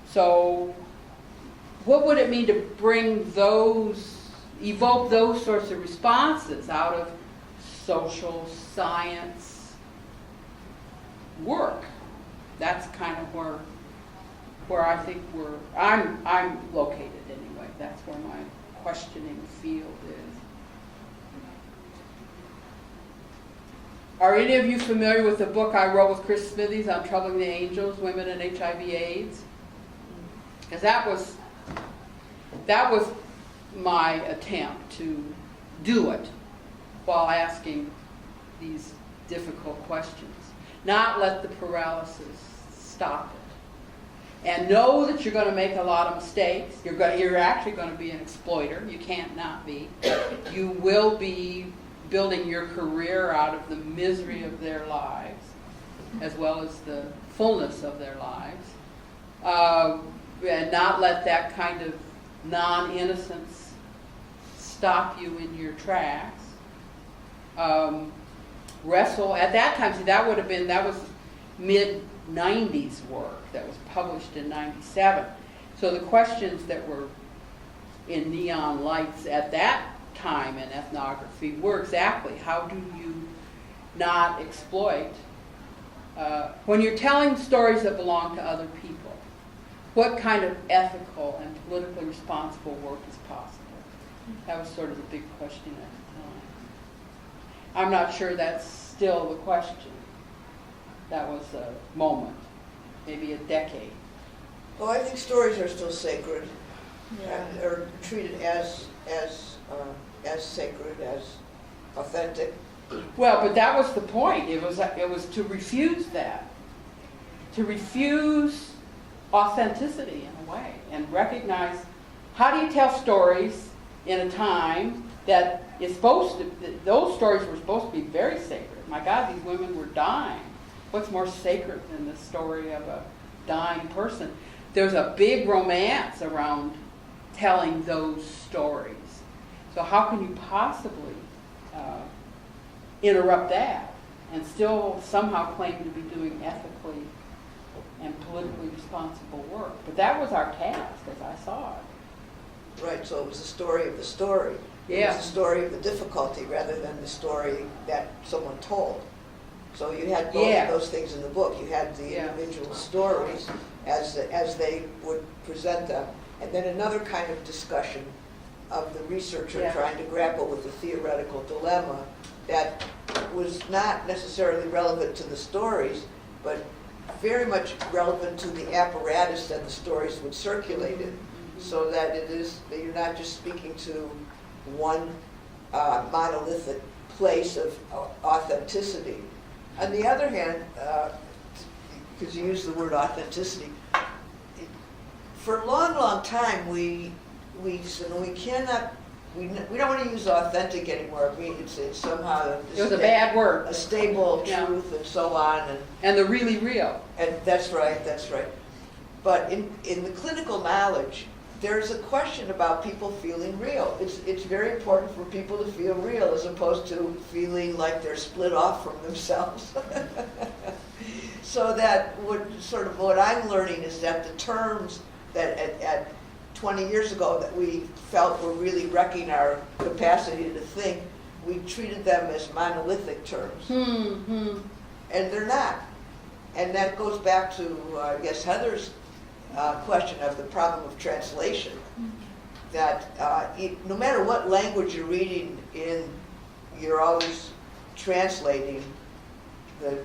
So what would it mean to evoke those sorts of responses out of social science work? That's kind of where I think I'm located anyway. That's where my questioning field is. Are any of you familiar with the book I wrote with Chris Smithies on Troubling the Angels, Women and HIV/AIDS? Because that was my attempt to do it while asking these difficult questions. Not let the paralysis stop it. And know that you're going to make a lot of mistakes. You're actually going to be an exploiter. You can't not be. You will be building your career out of the misery of their lives, as well as the fullness of their lives. And not let that kind of non-innocence stop you in your tracks. Wrestle, at that time, see, that was mid-90s work that was published in 97. So the questions that were in Neon Lights at that time in ethnography were exactly how do you not exploit, when you're telling stories that belong to other people, what kind of ethical and politically responsible work is possible? That was sort of the big question at the time. I'm not sure that's still the question. That was a moment, maybe a decade Well, I think stories are still sacred, Yeah. or treated as sacred, as authentic. Well, but that was the point. It was to refuse that, to refuse authenticity in a way, and recognize how do you tell stories in a time that is supposed to. Those stories were supposed to be very sacred. My God, these women were dying. What's more sacred than the story of a dying person? There's a big romance around telling those stories. So how can you possibly interrupt that and still somehow claim to be doing ethically and politically responsible work? But that was our task, as I saw it. Right, so it was the story of the story. It Yeah. was the story of the difficulty rather than the story that someone told. So you had both Yeah. of those things in the book. You had the Yeah. individual stories as they would present them, and then another kind of discussion of the researcher Yeah. trying to grapple with the theoretical dilemma that was not necessarily relevant to the stories, but very much relevant to the apparatus that the stories would circulate in, so that it is that you're not just speaking to one monolithic place of authenticity. On the other hand, because you use the word authenticity, for a long, long time we said we cannot. We don't want to use authentic anymore. It's somehow It was a bad word. a stable Yeah. truth and so on, And the really real. and that's right. But in the clinical knowledge, there's a question about people feeling real. It's very important for people to feel real as opposed to feeling like they're split off from themselves. So that what I'm learning is that the terms that at 20 years ago that we felt were really wrecking our capacity to think, we treated them as monolithic terms. And they're not. And that goes back to, I guess, Heather's question of the problem of translation. That no matter what language you're reading in, you're always translating the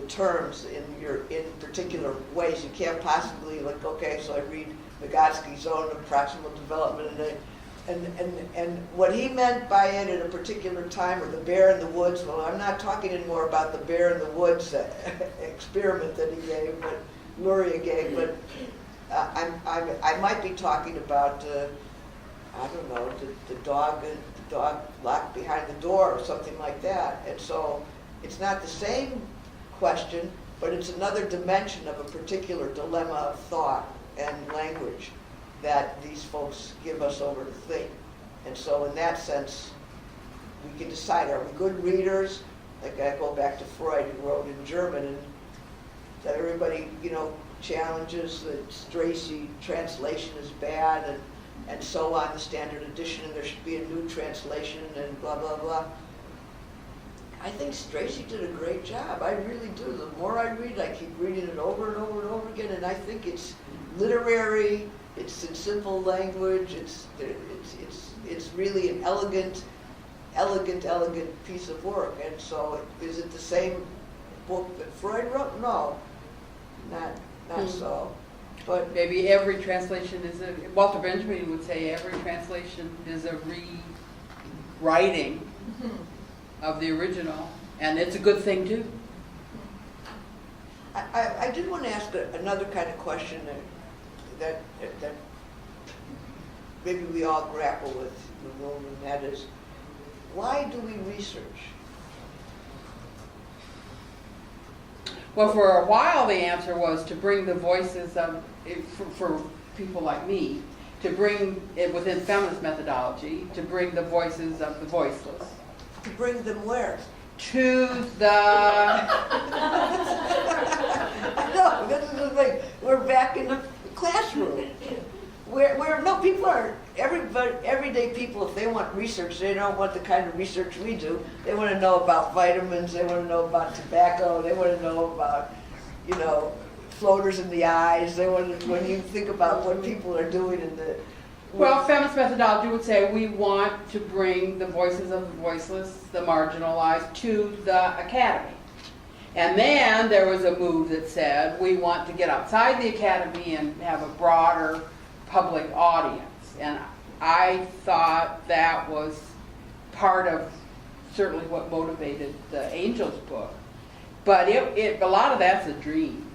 terms in particular ways. You can't possibly, like, okay, so I read Vygotsky's Zone of Proximal Development, and what he meant by it at a particular time, or the bear in the woods. Well, I'm not talking anymore about the bear in the woods experiment that he gave, but Luria gave. But I might be talking about I don't know, the dog locked behind the door or something like that. And so it's not the same question, but it's another dimension of a particular dilemma of thought and language that these folks give us over to think. And so in that sense, we can decide, are we good readers? Like I go back to Freud, who wrote in German, and that everybody, challenges that Stracy translation is bad, and so on, the standard edition, and there should be a new translation, and blah, blah, blah. I think Stracy did a great job. I really do. The more I read, I keep reading it over and over and over again, and I think it's literary, it's in simple language, it's really an elegant piece of work. And so, is it the same book that Freud wrote? No, not so. But Maybe every translation is Walter Benjamin would say every translation is a rewriting of the original, and it's a good thing too. I did want to ask another kind of question that maybe we all grapple with in the room, and that is, why do we research? Well, for a while the answer was to bring the voices of, for people like me, to bring it within feminist methodology, to bring the voices of the voiceless. To bring them where? To the... No, this is the thing. We're back in the classroom. Where no, people are, everyday people, if they want research, they don't want the kind of research we do. They want to know about vitamins, they want to know about tobacco, they want to know about, floaters in the eyes. They want to, when you think about what people are doing in the... Well, feminist methodology would say we want to bring the voices of the voiceless, the marginalized, to the academy. And then there was a move that said, we want to get outside the academy and have a broader public audience. And I thought that was part of certainly what motivated the Angels book. But a lot of that's a dream.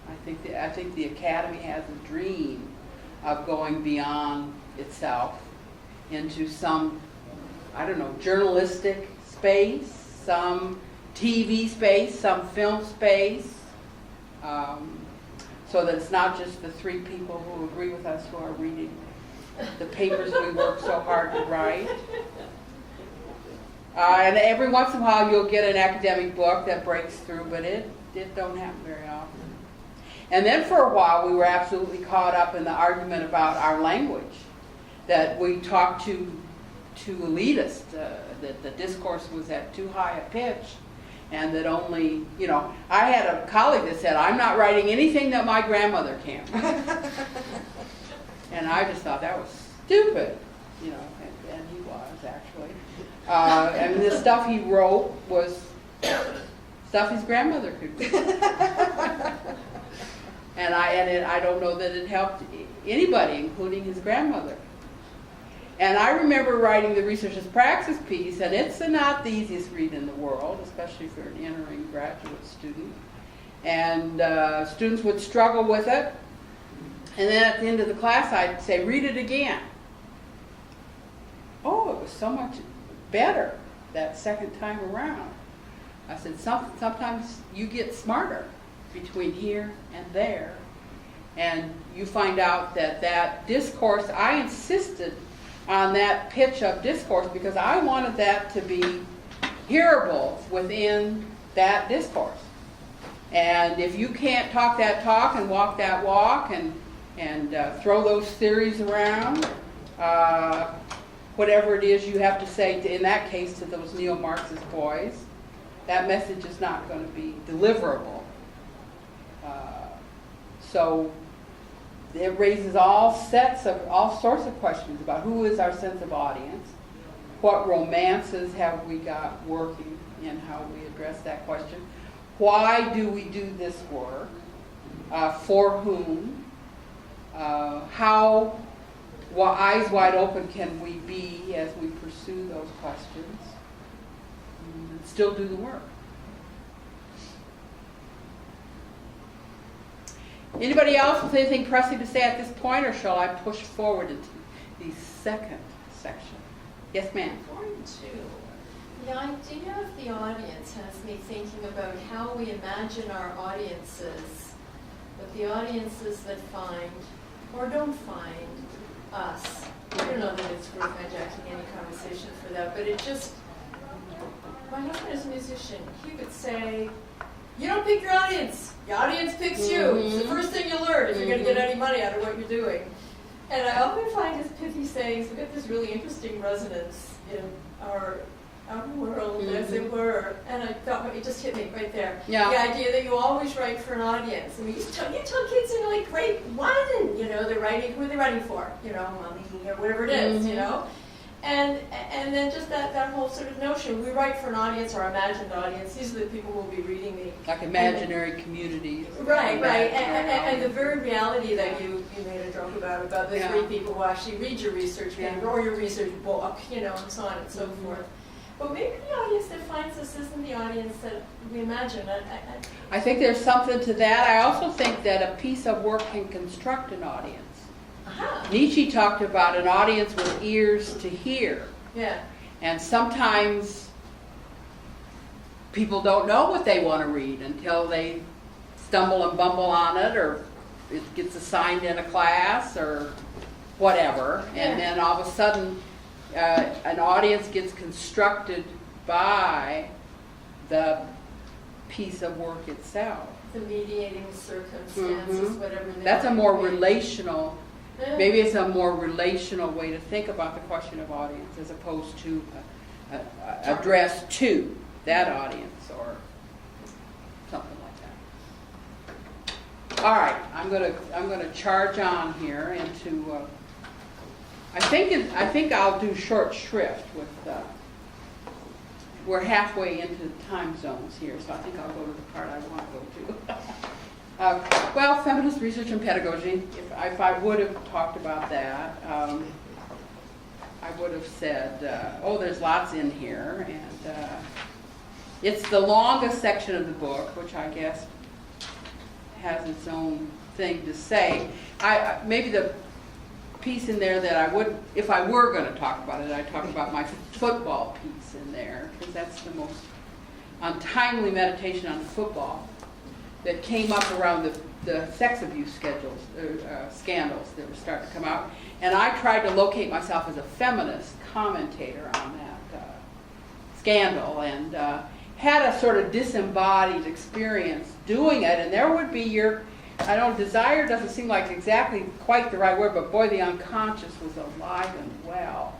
I think the academy has a dream of going beyond itself into some, I don't know, journalistic space, some TV space, some film space, so that it's not just the 3 people who agree with us who are reading the papers we work so hard to write. And every once in a while you'll get an academic book that breaks through, but it don't happen very often. And then for a while we were absolutely caught up in the argument about our language, that we talked to elitists, that the discourse was at too high a pitch, and that only, I had a colleague that said, I'm not writing anything that my grandmother can't write. And I just thought that was stupid, and he was actually. And the stuff he wrote was stuff his grandmother could read. And I don't know that it helped anybody, including his grandmother. And I remember writing the research as praxis piece, and it's not the easiest read in the world, especially for an entering graduate student. And students would struggle with it. And then at the end of the class, I'd say, read it again. Oh, it was so much better that second time around. I said, sometimes you get smarter between here and there. And you find out that discourse, I insisted on that pitch of discourse because I wanted that to be hearable within that discourse. And if you can't talk that talk and walk that walk and throw those theories around, whatever it is you have to say, in that case, to those neo-Marxist boys, that message is not going to be deliverable. So it raises all sorts of questions about who is our sense of audience, what romances have we got working in how we address that question, why do we do this work, for whom, how eyes wide open can we be as we pursue those questions and still do the work. Anybody else with anything pressing to say at this point, or shall I push forward into the second section? Yes, ma'am. The idea of the audience has me thinking about how we imagine our audiences, but the audiences that find or don't find us. I don't know that it's worth hijacking any conversation for that, but it just, my husband is a musician. He would say, you don't pick your audience. Your audience picks you. It's the first thing you learn if you're going to get any money out of what you're doing. And I often find his pithy sayings have got this really interesting resonance in our world, as it were. And I thought, it just hit me right there. Yeah. The idea that you always write for an audience. I mean, you tell kids in like grade 1, they're writing, who are they writing for? Mommy or whatever it is, And then just that whole sort of notion, we write for an audience, our imagined audience. These are the people who will be reading me. Like imaginary communities. Right. And the very reality that you made a joke about the 3 people who actually read your research paper or your research book, and so on and so forth. But maybe the audience that finds us isn't the audience that we imagine. I think there's something to that. I also think that a piece of work can construct an audience. Nietzsche talked about an audience with ears to hear. Yeah. And sometimes people don't know what they want to read until they stumble and bumble on it, or it gets assigned in a class or whatever. And then all of a sudden an audience gets constructed by the piece of work itself. The mediating circumstances, whatever they That's a might more be. relational, maybe it's a more relational way to think about the question of audience as opposed to address to that audience or something like that. All right, I'm gonna charge on here into. I think I'll do short shrift with we're halfway into the time zones here, so I think I'll go to the part I want to go to. Well, feminist research and pedagogy, if I would have talked about that, I would have said, oh, there's lots in here, and it's the longest section of the book, which I guess has its own thing to say. Maybe the piece in there that I would, if I were going to talk about it, I'd talk about my football piece in there, because that's the most untimely meditation on football that came up around the sex abuse scandals that were starting to come out. And I tried to locate myself as a feminist commentator on that scandal, and had a sort of disembodied experience doing it. And there would be desire doesn't seem like exactly quite the right word, but boy, the unconscious was alive and well.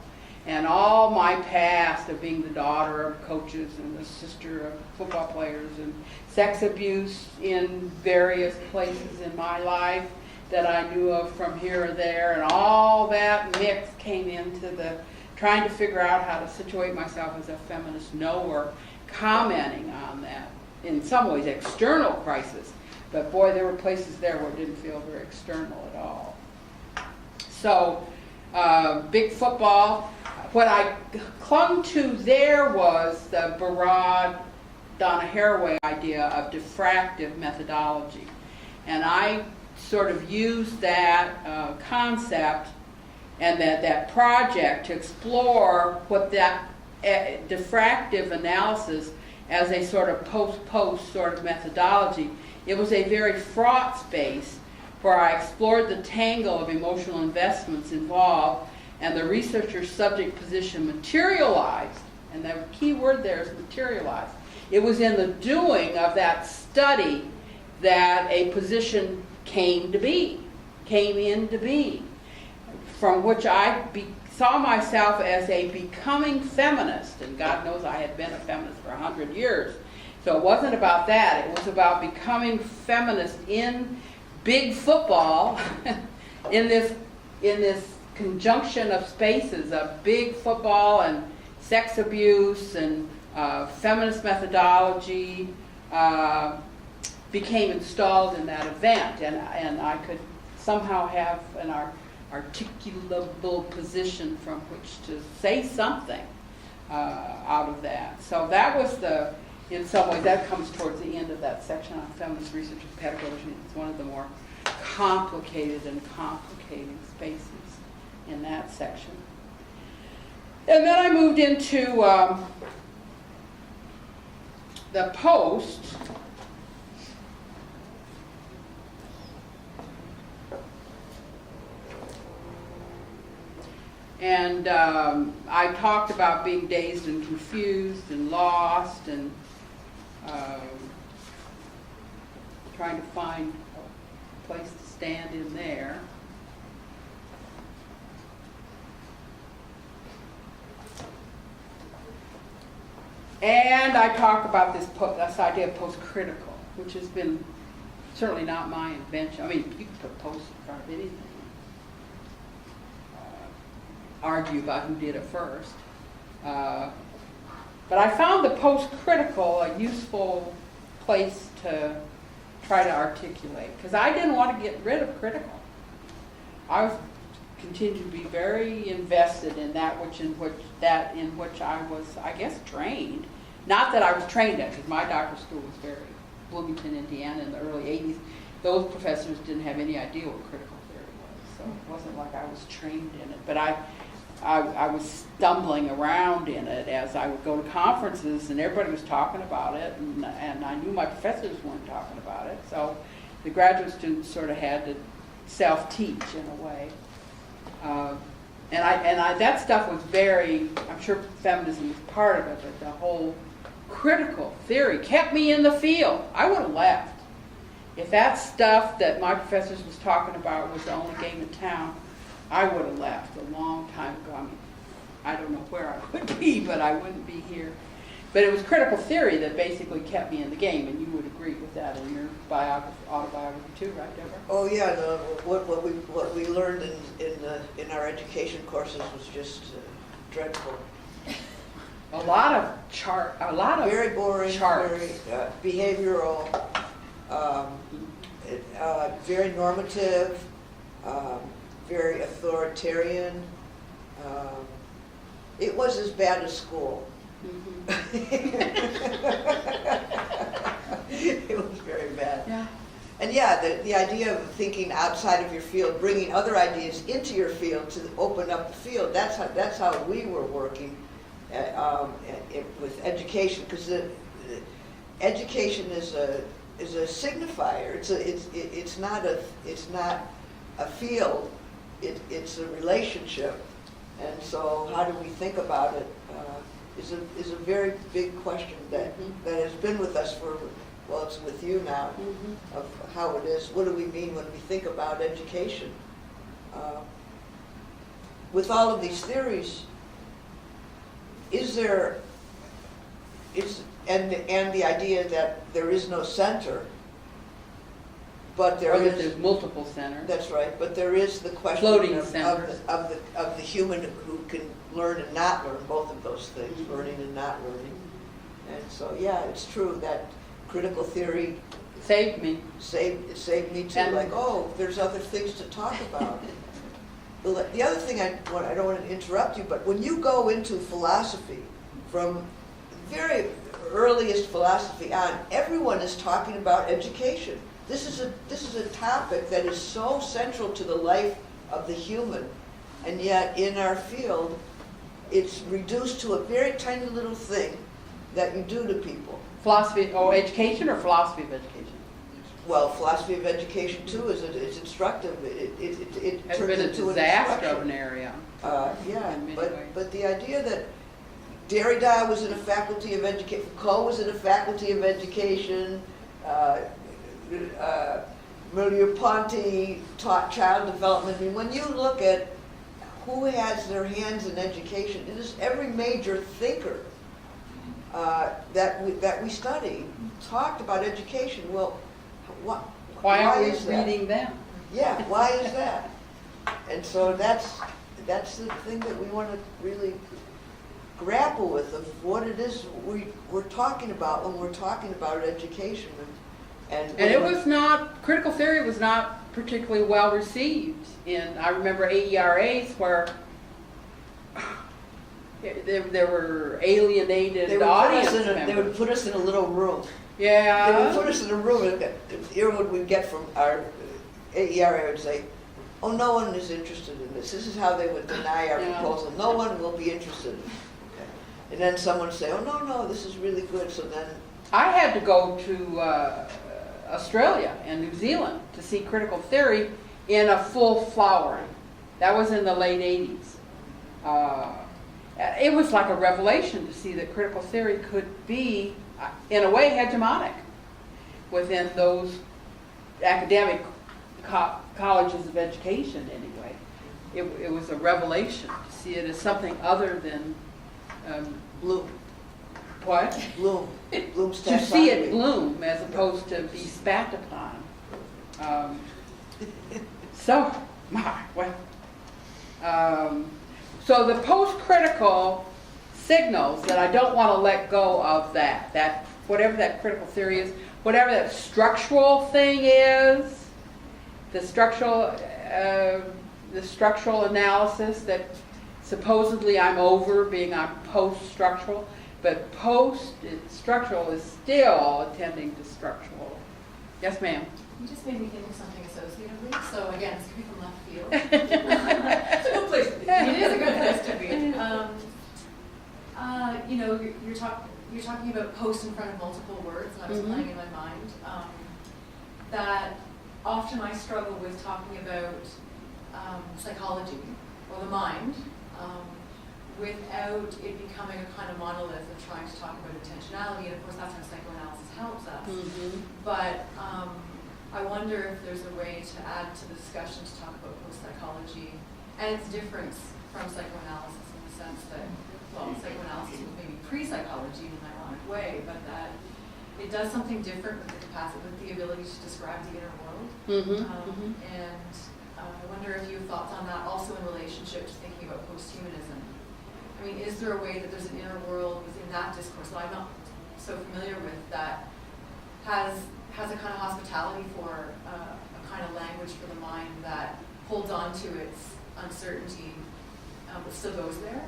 And all my past of being the daughter of coaches and the sister of football players and sex abuse in various places in my life that I knew of from here or there, and all that mix came into the trying to figure out how to situate myself as a feminist knower, commenting on that, in some ways, external crisis. But boy, there were places there where it didn't feel very external at all. So, big football. What I clung to there was the Barad Donna Haraway idea of diffractive methodology. And I sort of used that concept and that project to explore what that diffractive analysis as a sort of post-post sort of methodology. It was a very fraught space where I explored the tangle of emotional investments involved, and the researcher's subject position materialized, and the key word there is materialized. It was in the doing of that study that a position came into being, from which I saw myself as a becoming feminist, and God knows I had been a feminist for 100 years. So it wasn't about that. It was about becoming feminist in big football, in this conjunction of spaces of big football and sex abuse and feminist methodology became installed in that event, and I could somehow have an articulable position from which to say something out of that. So that was in some ways, that comes towards the end of that section on feminist research and pedagogy. It's one of the more complicated and complicating spaces in that section. And then I moved into the post. And I talked about being dazed and confused and lost and trying to find a place to stand in there. And I talk about this idea of post-critical, which has been certainly not my invention. I mean, you can put post in front of anything. Argue about who did it first. But I found the post-critical a useful place to try to articulate, because I didn't want to get rid of critical. I continued to be very invested in that in which I was, I guess, trained. Not that I was trained at, because my doctoral school was very Bloomington, Indiana, in the early 80s. Those professors didn't have any idea what critical theory was, so it wasn't like I was trained in it. But I was stumbling around in it as I would go to conferences, and everybody was talking about it, and I knew my professors weren't talking about it. So the graduate students sort of had to self-teach in a way. That stuff was very, I'm sure feminism was part of it, but the whole critical theory kept me in the field. I would have left. If that stuff that my professors was talking about was the only game in town, I would have left a long time ago. I mean, I don't know where I would be, but I wouldn't be here. But it was critical theory that basically kept me in the game, and you would agree with that in your autobiography too, right, Deborah? Oh yeah, what we learned in our education courses was just dreadful. A lot of Very boring, charts. very behavioral, very normative, very authoritarian. It was as bad as school. It was very bad. Yeah. And yeah, the idea of thinking outside of your field, bringing other ideas into your field to open up the field, that's how we were working with education, because education is a signifier. It's not a field. It's a relationship, and so how do we think about it is a very big question that has been with us for. Well, it's with you now, of how it is. What do we mean when we think about education? With all of these theories, and the idea that there is no center, but there is. There's multiple centers. That's right, but there is the question Floating of the human who can learn and not learn, both of those things, learning and not learning. And so, yeah, it's true that critical theory Saved me. saved me too. And- Like, oh, there's other things to talk about. The other thing I don't want to interrupt you, but when you go into philosophy, from very earliest philosophy on, everyone is talking about education. This is a topic that is so central to the life of the human, and yet in our field, it's reduced to a very tiny little thing that you do to people. Philosophy, education or philosophy of education? Well, philosophy of education too is instructive. It Has turns been a into an disaster instruction. of an area. Yeah, in many but ways. the idea that Derrida was in a faculty of education, Foucault was in a faculty of education, Merleau-Ponty taught child development. I mean, when you look at who has their hands in education, it is every major thinker that we study talked about education. Well, Why aren't we is that? reading them? Yeah, why is that? And so that's the thing that we want to really grapple with, of what it is we're talking about when we're talking about education. And it was not, critical theory was not particularly well received. I remember AERAs where there were alienated audience members. They would put us in a little room. Yeah. They would put us in a room, and here what we get from our AERA would say, oh, no one is interested in this. This is how they would deny our proposal. No one will be interested in it. Okay. And then someone would say, oh, no, this is really good. So then I had to go to Australia and New Zealand to see critical theory in a full flowering. That was in the late 80s. It was like a revelation to see that critical theory could be, in a way, hegemonic within those academic colleges of education anyway. It was a revelation to see it as something other than Bloom. what? Bloom's To see it taxonomy. bloom as opposed to be spat upon. So the post-critical signals that I don't want to let go of that whatever that critical theory is, whatever that structural thing is, the structural analysis that supposedly I'm over, being I'm post-structural, but post-structural is still attending to structural. Yes, ma'am. You just made me think of something associatively. So again, it's coming from left field. It's a good place to be. It is a good place to be. You're talking about post in front of multiple words, and I was playing in my mind that often I struggle with talking about psychology or the mind without it becoming a kind of monolith of trying to talk about intentionality, and of course that's how psychoanalysis helps us. But I wonder if there's a way to add to the discussion to talk about post-psychology and its difference from psychoanalysis in the sense that, well, psychoanalysis was maybe pre-psychology in an ironic way, but that it does something different with the capacity, with the ability to describe the inner world. And I wonder if you have thoughts on that also in relationship to thinking about post-humanism I mean, is there a way that there's an inner world within that discourse that I'm not so familiar with that has a kind of hospitality for a kind of language for the mind that holds on to its uncertainty, but still goes there?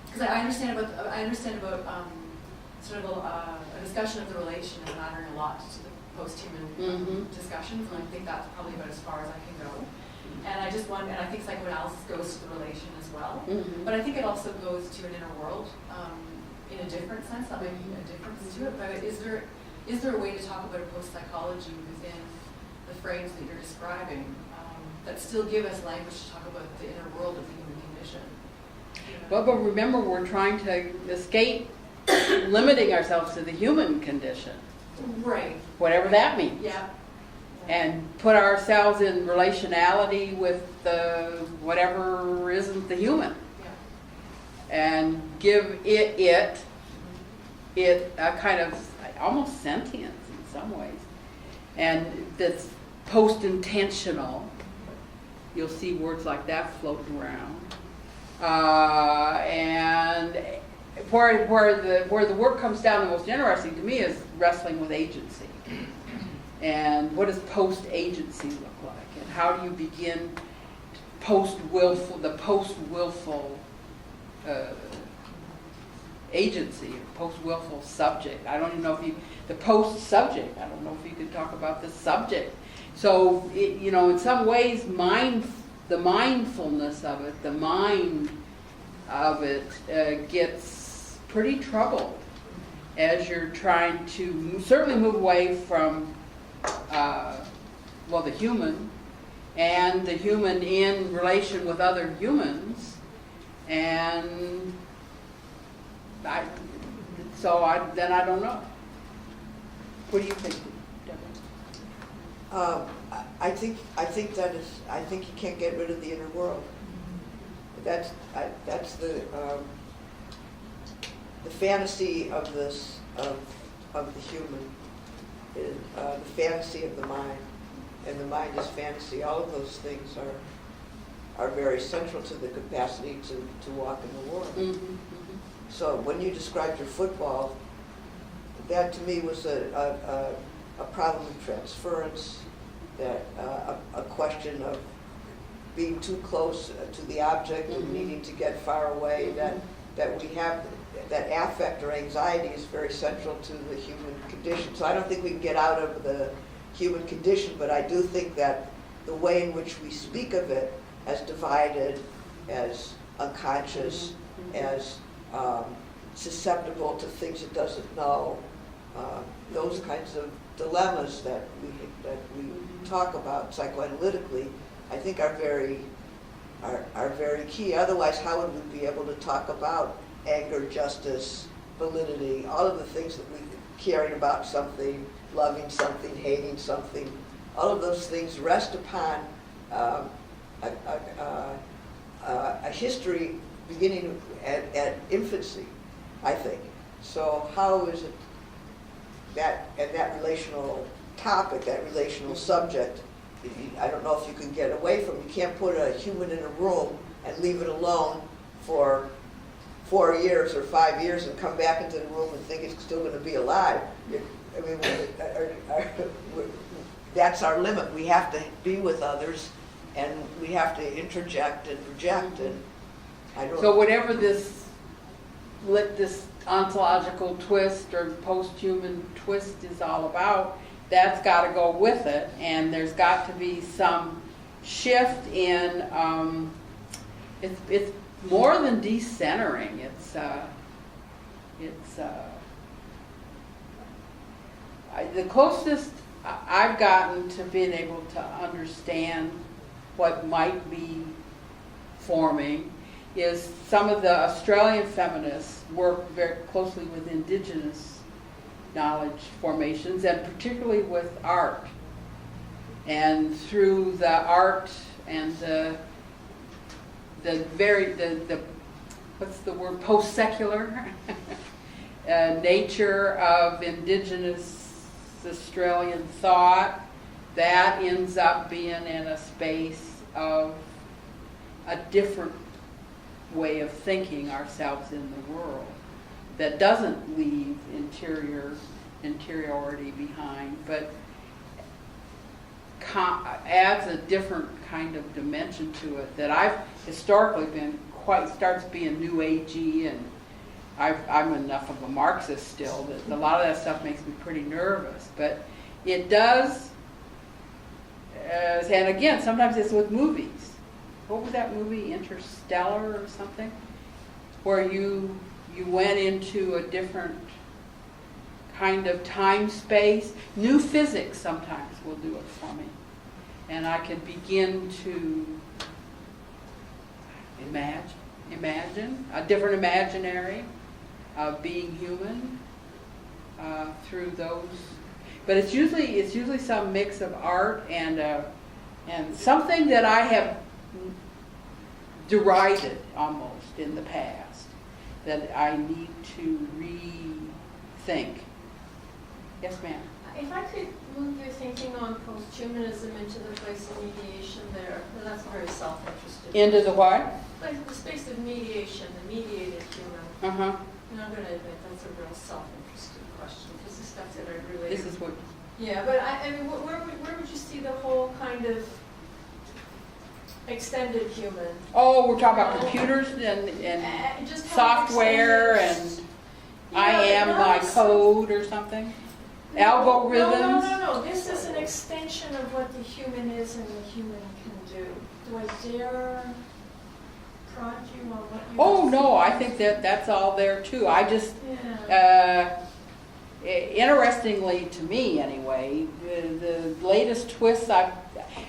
Because I understand about sort of a discussion of the relation as mattering a lot to the post-human discussions, and I think that's probably about as far as I can go. And I just wonder, and I think psychoanalysis goes to the relation as well, but I think it also goes to an inner world in a different sense. That might be a difference to it. But is there a way to talk about a post-psychology within the frames that you're describing that still give us language to talk about the inner world of the human condition? Well, but remember, we're trying to escape limiting ourselves to the human condition, Right. whatever that means. Yeah. And put ourselves in relationality with whatever isn't the human, Yeah. and give it a kind of almost sentience in some ways, and that's post-intentional. You'll see words like that floating around, and where the work comes down the most interesting to me is wrestling with agency. And what does post-agency look like? And how do you begin the post-willful agency, post-willful subject? I don't even know if the post-subject, I don't know if you could talk about the subject. So, in some ways, the mindfulness of it, the mind of it gets pretty troubled as you're trying to certainly move away from the human, and the human in relation with other humans, and I don't know. What do you think, Deborah? I think you can't get rid of the inner world. That's the fantasy of the human. The fantasy of the mind, and the mind is fantasy. All of those things are very central to the capacity to walk in the world. Mm-hmm. So when you described your football, that to me was a problem of transference, that a question of being too close to the object and needing to get far away. That we have. That affect or anxiety is very central to the human condition. So I don't think we can get out of the human condition, but I do think that the way in which we speak of it as divided, as unconscious, as susceptible to things it doesn't know, those kinds of dilemmas that we talk about psychoanalytically, I think are very key. Otherwise, how would we be able to talk about anger, justice, validity, all of the things that we caring about something, loving something, hating something, all of those things rest upon a history beginning at infancy, I think. So how is it that relational topic, that relational subject, I don't know if you can get away from. You can't put a human in a room and leave it alone for 4 years or 5 years and come back into the room and think it's still going to be alive. That's our limit. We have to be with others, and we have to interject and project. And I don't. So whatever this ontological twist or post-human twist is all about, that's got to go with it, and there's got to be some shift in. It's more than decentering. The closest I've gotten to being able to understand what might be forming is some of the Australian feminists work very closely with indigenous knowledge formations, and particularly with art. And through the art and the what's the word, post-secular nature of indigenous Australian thought, that ends up being in a space of a different way of thinking ourselves in the world that doesn't leave interiority behind, but adds a different kind of dimension to it that I've historically been starts being new agey, and I'm enough of a Marxist still that a lot of that stuff makes me pretty nervous. But it does, and again, sometimes it's with movies. What was that movie, Interstellar or something? Where you went into a different kind of time space. New physics sometimes will do it for me. And I can begin to imagine a different imaginary of being human through those. But it's usually some mix of art and something that I have derided almost in the past that I need to rethink. Yes, ma'am. If I could move your thinking on post-humanism into the place of mediation there, that's very self-interested. Into the what? Like the space of mediation, the mediated human. Uh-huh. And I'm going to admit that's a real self-interested question because the stuff that I really... This is what... Yeah, but I mean, where would you see the whole kind of extended human? Oh, we're talking about computers and Just how software extended- and I am my code or something? Algorithms? No. This is an extension of what the human is and the human can do. Do I dare prod you on what you... Oh, no, I think that's all there too. I just... Yeah. Interestingly to me anyway, the latest twists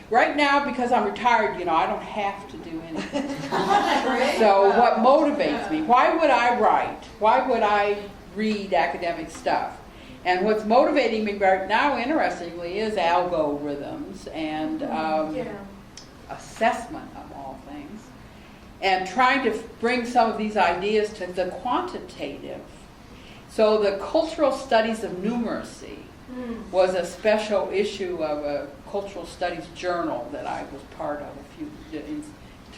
right now, because I'm retired, I don't have to do anything. So what motivates me? Why would I write? Why would I read academic stuff? And what's motivating me right now, interestingly, is algorithms and assessment of all things, and trying to bring some of these ideas to the quantitative. So the Cultural Studies of Numeracy was a special issue of a cultural studies journal that I was part of in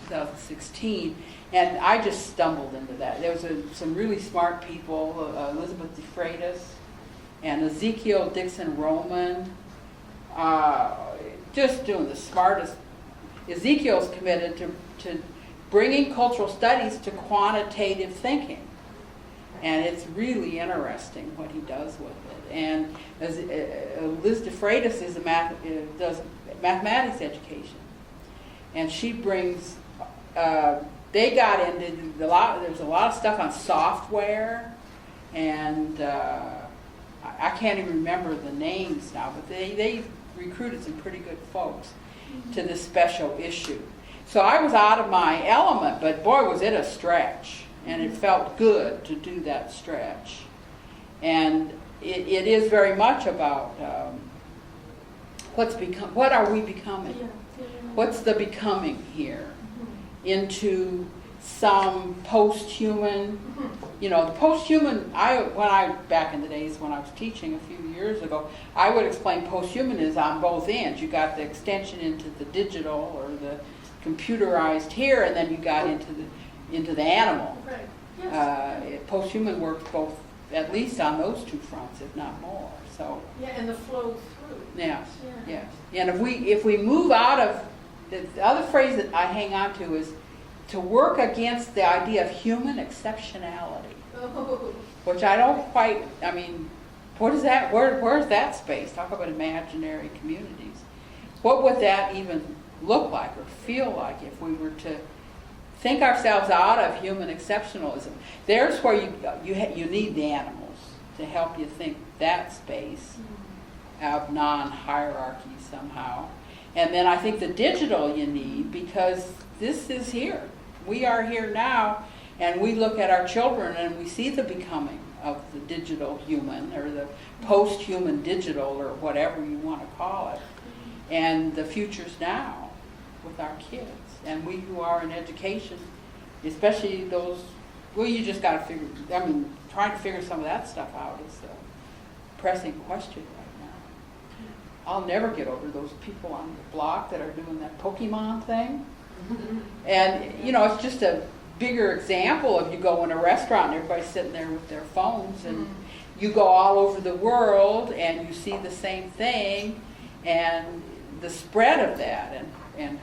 2016, and I just stumbled into that. There was some really smart people, Elizabeth DeFreitas and Ezekiel Dixon Roman, just doing the smartest. Ezekiel's committed to bringing cultural studies to quantitative thinking. And it's really interesting what he does with it. And Liz DeFreitas does mathematics education, and she brings. They got into there's a lot of stuff on software, and I can't even remember the names now. But they recruited some pretty good folks to this special issue. So I was out of my element, but boy, was it a stretch. And it felt good to do that stretch. And it is very much about what are we becoming? What's the becoming here? Into some post-human, the post-human, back in the days when I was teaching a few years ago, I would explain post-human is on both ends. You got the extension into the digital or the computerized here, and then you got into the animal. Right. Yes. Post-human works both, at least on those two fronts, if not more. So. Yeah, and the flow through. Yes. Yeah. Yes. And if we move out of the other phrase that I hang on to is to work against the idea of human exceptionality, which I don't quite. I mean, what is that? Where's that space? Talk about imaginary communities. What would that even look like or feel like if we were to think ourselves out of human exceptionalism? There's where you need the animals to help you think that space of non-hierarchy somehow. And then I think the digital you need, because this is here. We are here now, and we look at our children and we see the becoming of the digital human or the post-human digital or whatever you want to call it. And the future's now with our kids. And we who are in education, especially those, you just got to trying to figure some of that stuff out is a pressing question right now. I'll never get over those people on the block that are doing that Pokemon thing. And, it's just a bigger example of you go in a restaurant and everybody's sitting there with their phones, and you go all over the world and you see the same thing, and the spread of that, and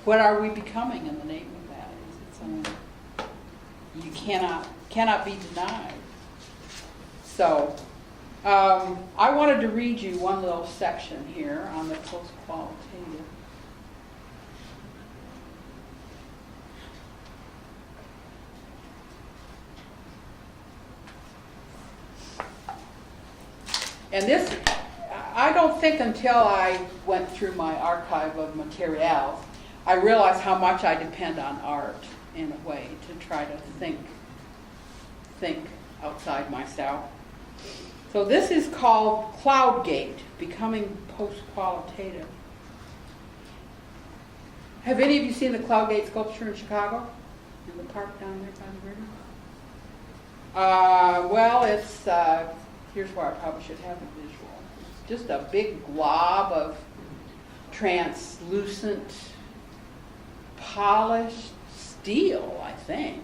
what are we becoming in the name of that? You cannot be denied. So I wanted to read you one little section here on the post-qualitative. And this, I don't think until I went through my archive of materials, I realized how much I depend on art in a way to try to think outside myself. So this is called Cloudgate, Becoming Post-Qualitative. Have any of you seen the Cloudgate sculpture in Chicago? In the park down there by the river? Well, it's, here's where I probably should have a visual. It's just a big glob of translucent, polished steel, I think.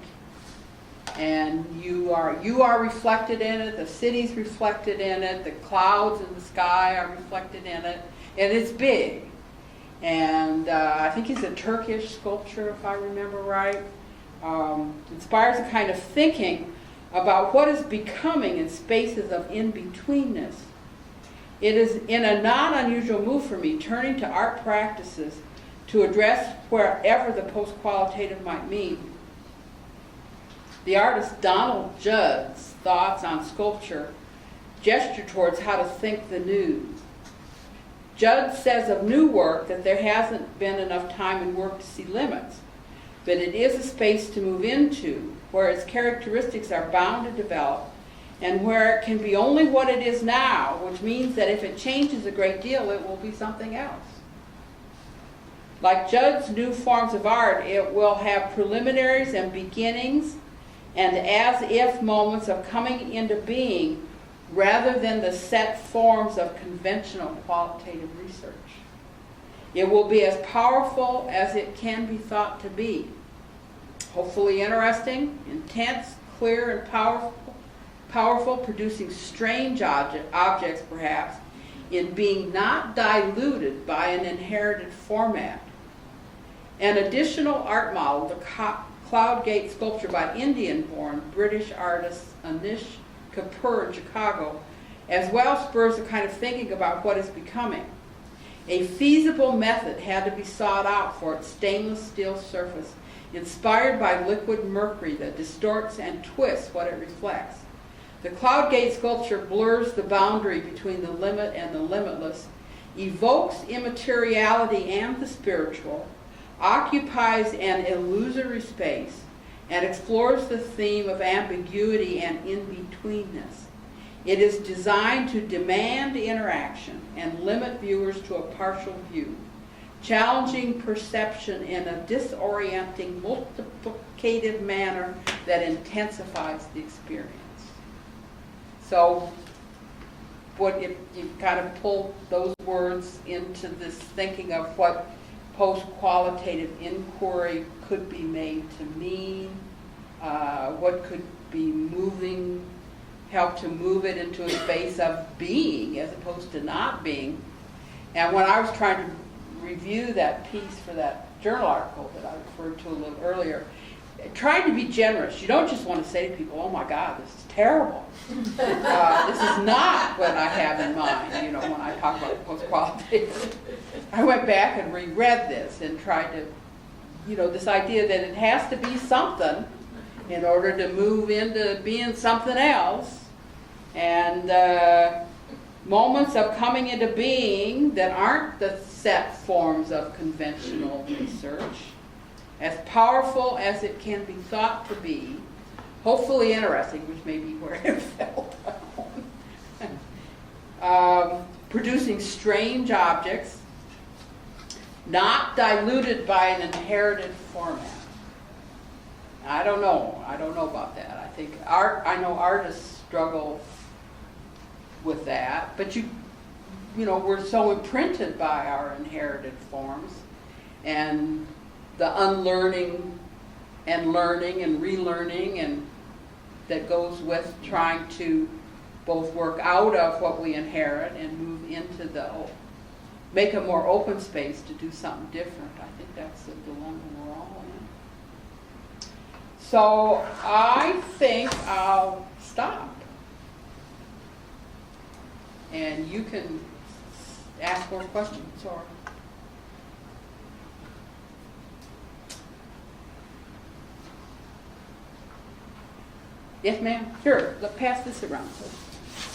And you are reflected in it, the city's reflected in it, the clouds in the sky are reflected in it, and it's big. And I think it's a Turkish sculpture, if I remember right. Inspires a kind of thinking about what is becoming in spaces of in-betweenness. It is in a non-unusual move for me, turning to art practices to address wherever the post-qualitative might mean. The artist Donald Judd's thoughts on sculpture gesture towards how to think the new. Judd says of new work that there hasn't been enough time and work to see limits, but it is a space to move into where its characteristics are bound to develop and where it can be only what it is now, which means that if it changes a great deal, it will be something else. Like Judd's new forms of art, it will have preliminaries and beginnings and as-if moments of coming into being rather than the set forms of conventional qualitative research. It will be as powerful as it can be thought to be. Hopefully interesting, intense, clear, and powerful, producing strange objects perhaps, in being not diluted by an inherited format. An additional art model, the Cloudgate sculpture by Indian-born British artist Anish Kapoor in Chicago, as well spurs a kind of thinking about what is becoming. A feasible method had to be sought out for its stainless steel surface, inspired by liquid mercury that distorts and twists what it reflects. The Cloudgate sculpture blurs the boundary between the limit and the limitless, evokes immateriality and the spiritual, occupies an illusory space, and explores the theme of ambiguity and in-betweenness. It is designed to demand interaction and limit viewers to a partial view, challenging perception in a disorienting, multiplicative manner that intensifies the experience. So, if you kind of pull those words into this thinking of what post-qualitative inquiry could be made to mean, what could be help to move it into a space of being as opposed to not being. And when I was trying to review that piece for that journal article that I referred to a little earlier, I tried to be generous. You don't just want to say to people, oh my God, this is terrible. This is not what I have in mind, when I talk about post-qualitative. I went back and reread this and tried to, this idea that it has to be something in order to move into being something else. And moments of coming into being that aren't the set forms of conventional research, as powerful as it can be thought to be, hopefully interesting, which may be where it fell down. Producing strange objects, not diluted by an inherited format. I don't know about that. I think I know artists struggle with that, but we're so imprinted by our inherited forms, and the unlearning and learning and relearning, and that goes with trying to both work out of what we inherit and move into make a more open space to do something different. I think that's the dilemma we're all in. So I think I'll stop. And you can ask more questions or. Yes, ma'am. Sure. Let's pass this around.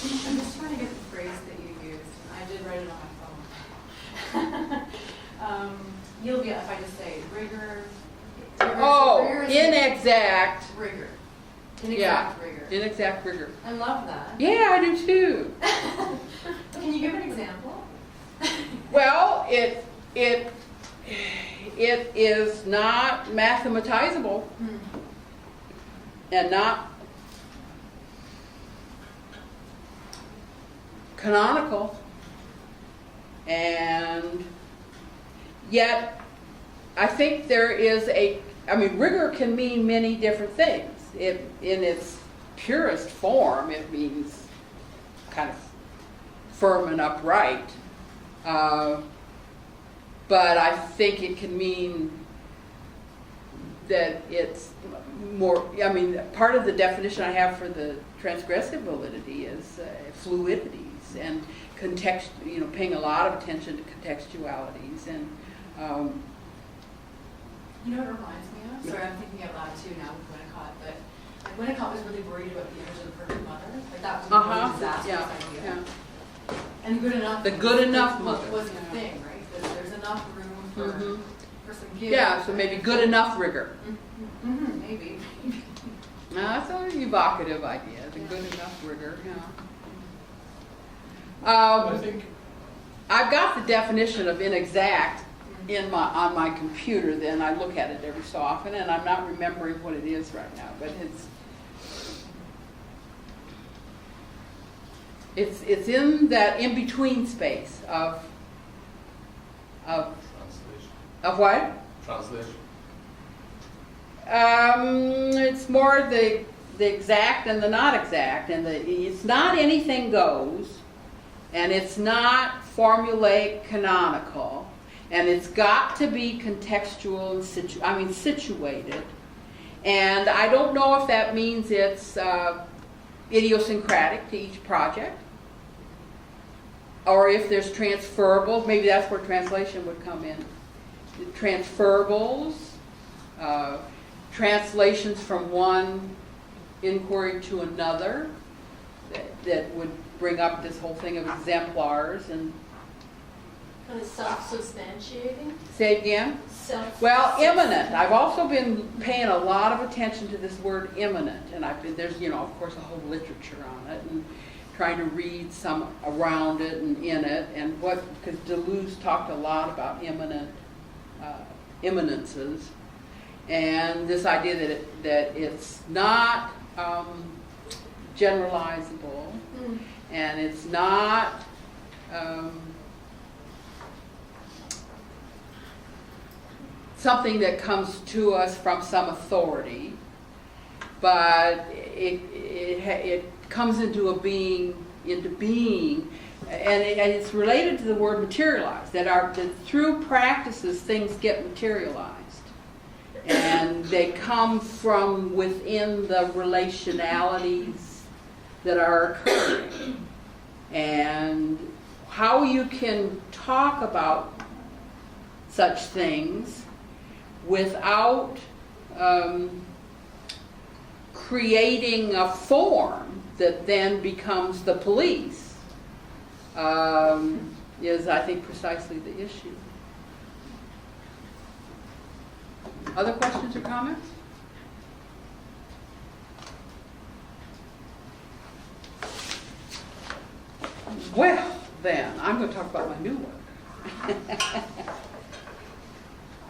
I'm just trying to get the phrase that you used. I did write it on my phone. You'll be, if I just say rigor. Oh, rigor is inexact. rigor. Yeah. Inexact rigor. Inexact rigor. I love that. Yeah, I do too. Can you give an example? Well, it is not mathematizable and not canonical, and yet I think there is rigor can mean many different things. In its purest form, it means kind of firm and upright. But I think it can mean that it's more, part of the definition I have for the transgressive validity is fluidities and paying a lot of attention to contextualities. And You know what it reminds me of? Sorry, I'm thinking out loud too now with Winnicott, but like Winnicott was really worried about the image of the perfect mother. Like that was a really disastrous idea. Yeah. And good enough. The good enough mother. Was the thing, right? That there's enough room for some give. Yeah, so maybe good enough rigor. Maybe. That's an evocative idea, the good enough rigor, yeah. I think I've got the definition of inexact on my computer, then I look at it every so often, and I'm not remembering what it is right now, but it's in that in-between space of translation. what? Translation. It's more the exact and the not exact, and it's not anything goes, and it's not formulaic canonical, and it's got to be contextual and situated. And I don't know if that means it's idiosyncratic to each project, or if there's transferables. Maybe that's where translation would come in. Transferables. Translations from one inquiry to another that would bring up this whole thing of exemplars and Kind of self-substantiating. say it again. Well, imminent. I've also been paying a lot of attention to this word imminent, and there's of course a whole literature on it, and trying to read some around it and in it, and because Deleuze talked a lot about imminences. And this idea that it's not generalizable, and it's not something that comes to us from some authority, but it comes into being, and it's related to the word materialize. That through practices things get materialized. And they come from within the relationalities that are occurring. And how you can talk about such things without creating a form that then becomes the police is, I think, precisely the issue. Other questions or comments? Well, then, I'm going to talk about my new work.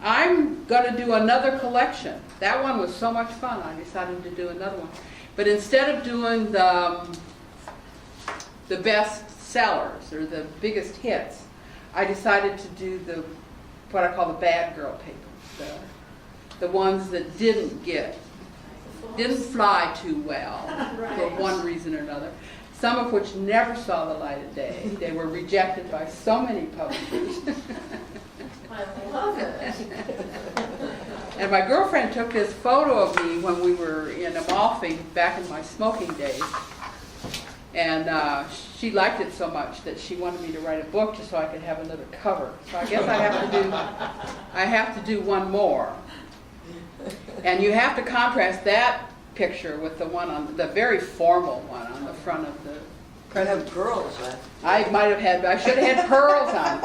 I'm going to do another collection. That one was so much fun, I decided to do another one. But instead of doing the best sellers or the biggest hits, I decided to do what I call the bad girl papers. the ones that didn't fly too well for Right. one reason or another, some of which never saw the light of day. They were rejected by so many publishers. I love it. And my girlfriend took this photo of me when we were in Amalfi back in my smoking days. And she liked it so much that she wanted me to write a book just so I could have another cover. So I guess I have to do one more. And you have to contrast that picture with the one on the very formal one on the front of the You have pearls, huh? I should have had pearls on.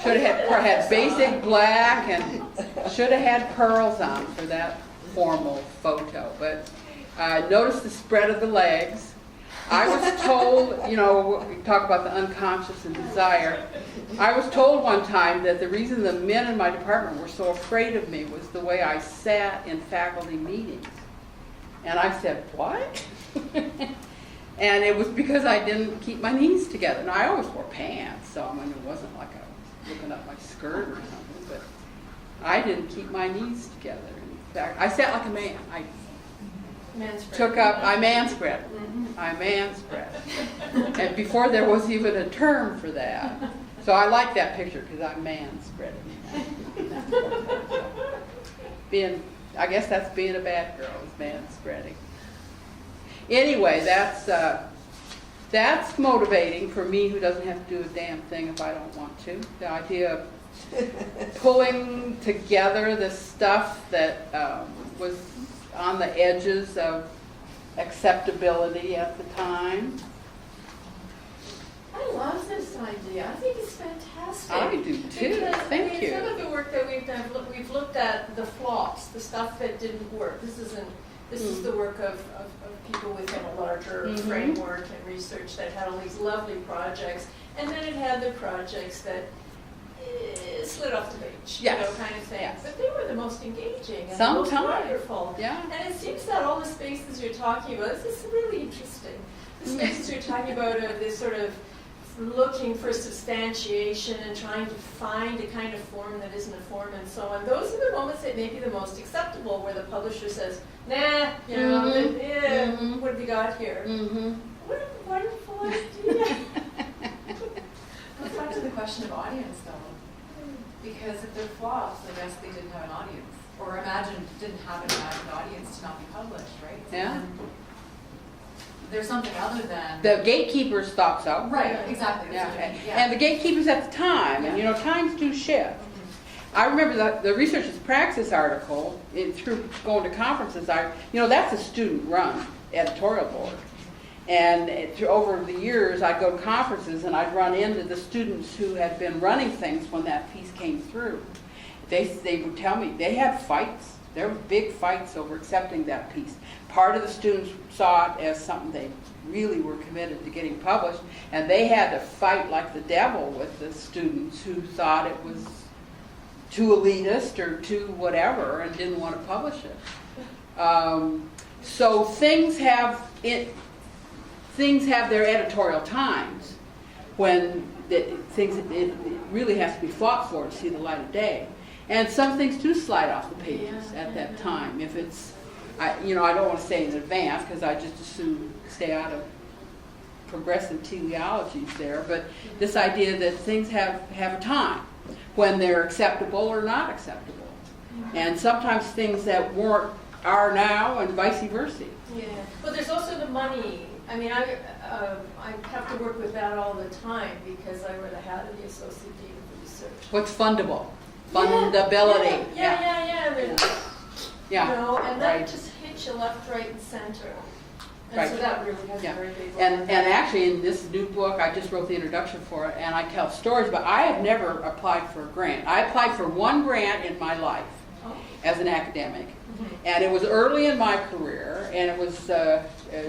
Should have had basic black and should have had pearls on for that formal photo. But notice the spread of the legs. I was told, we talk about the unconscious and desire. I was told one time that the reason the men in my department were so afraid of me was the way I sat in faculty meetings. And I said, what? And it was because I didn't keep my knees together. And I always wore pants, so I mean, it wasn't like I was looking up my skirt or something, but I didn't keep my knees together. In fact, I sat like a man. I manspread. I manspread. And before there was even a term for that. So I like that picture because I'm manspreading. I guess that's being a bad girl, is manspreading. Anyway, that's motivating for me, who doesn't have to do a damn thing if I don't want to. The idea of pulling together the stuff that was on the edges of acceptability at the time. I love this idea. I think it's fantastic. I do too. Because, Thank you. Some of the work that we've done, we've looked at the flops, the stuff that didn't work. This is the work of people within a larger framework and research that had all these lovely projects, and then it had the projects that slid off the page, Yes. kind of thing. Yes. But they were the most engaging and the Sometimes. most wonderful. Yeah. And it seems that all the spaces you're talking about, this is really interesting. The spaces you're talking about are this sort of looking for substantiation and trying to find a kind of form that isn't a form and so on. Those are the moments that may be the most acceptable, where the publisher says, nah, what have you got here? What a wonderful idea. Goes back to the question of audience, though. Because if they're flops, I guess they didn't have an audience. Or didn't have an imagined audience to not be published, right? So Yeah. then there's something other than... The gatekeepers thought so. Right, exactly. Yeah, That's what I mean, and the gatekeepers at the time, and times do shift. I remember the Research is Praxis article, through going to conferences, that's a student-run editorial board. And over the years, I'd go to conferences and I'd run into the students who had been running things when that piece came through. They would tell me they had fights. There were big fights over accepting that piece. Part of the students saw it as something they really were committed to getting published, and they had to fight like the devil with the students who thought it was too elitist or too whatever and didn't want to publish it. So things have their editorial times when it really has to be fought for to see the light of day. And some things do slide off the pages at that time. If it's, I don't want to say in advance because I just assume stay out of progressive teleologies there, but this idea that things have a time when they're acceptable or not acceptable. And sometimes things that weren't are now and vice versa. Yeah, but there's also the money. I mean, I have to work with that all the time because I wear the hat of the Associate Dean of Research. What's fundable? Fundability. Yeah. And that Right. just hits you left, right, and center. And Right. so that really has Yeah. a very big role. And actually in this new book, I just wrote the introduction for it, and I tell stories, but I have never applied for a grant. I applied for one grant in my life as an academic, and it was early in my career, and it was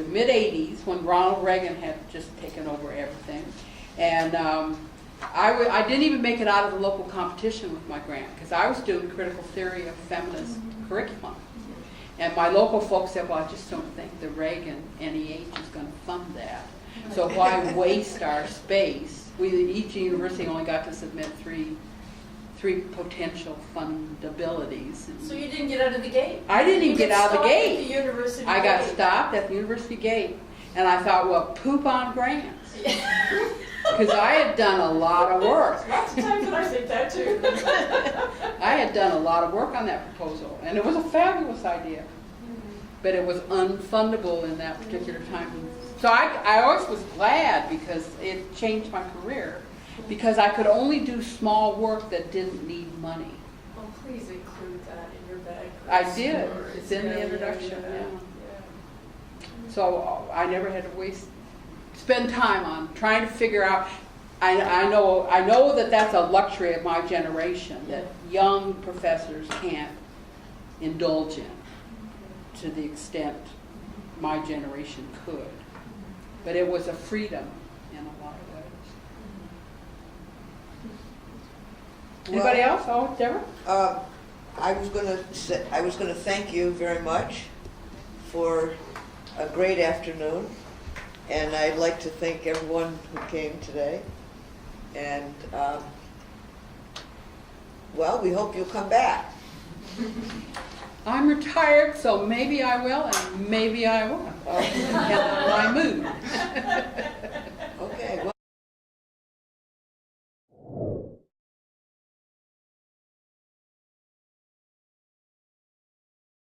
mid-'80s when Ronald Reagan had just taken over everything. And I didn't even make it out of the local competition with my grant because I was doing critical theory of feminist curriculum. And my local folks said, well, I just don't think the Reagan NEH is going to fund that. So why waste our space? Each university only got to submit three 3 potential fundabilities. So you didn't get out of the gate? I didn't even You get out of the stopped at gate. the university I got gate. stopped at the university gate, and I thought, well, poop on grants. Because I had done a lot of work. Lots of times when I say that too. I had done a lot of work on that proposal, and it was a fabulous idea. But it was unfundable in that particular time. So I always was glad because it changed my career. Because I could only do small work that didn't need money. Oh, please include that in your bag. I did. Stories. It's in the Yeah, introduction, yeah. yeah. So I never had to spend time on trying to figure out. I know that that's a luxury of my generation that young professors can't indulge in to the extent my generation could. But it was a freedom in a lot of ways. Anybody else? Oh, Deborah? I was going to thank you very much for a great afternoon, and I'd like to thank everyone who came today. And well, we hope you'll come back. I'm retired, so maybe I will and maybe I won't. Depends on my mood.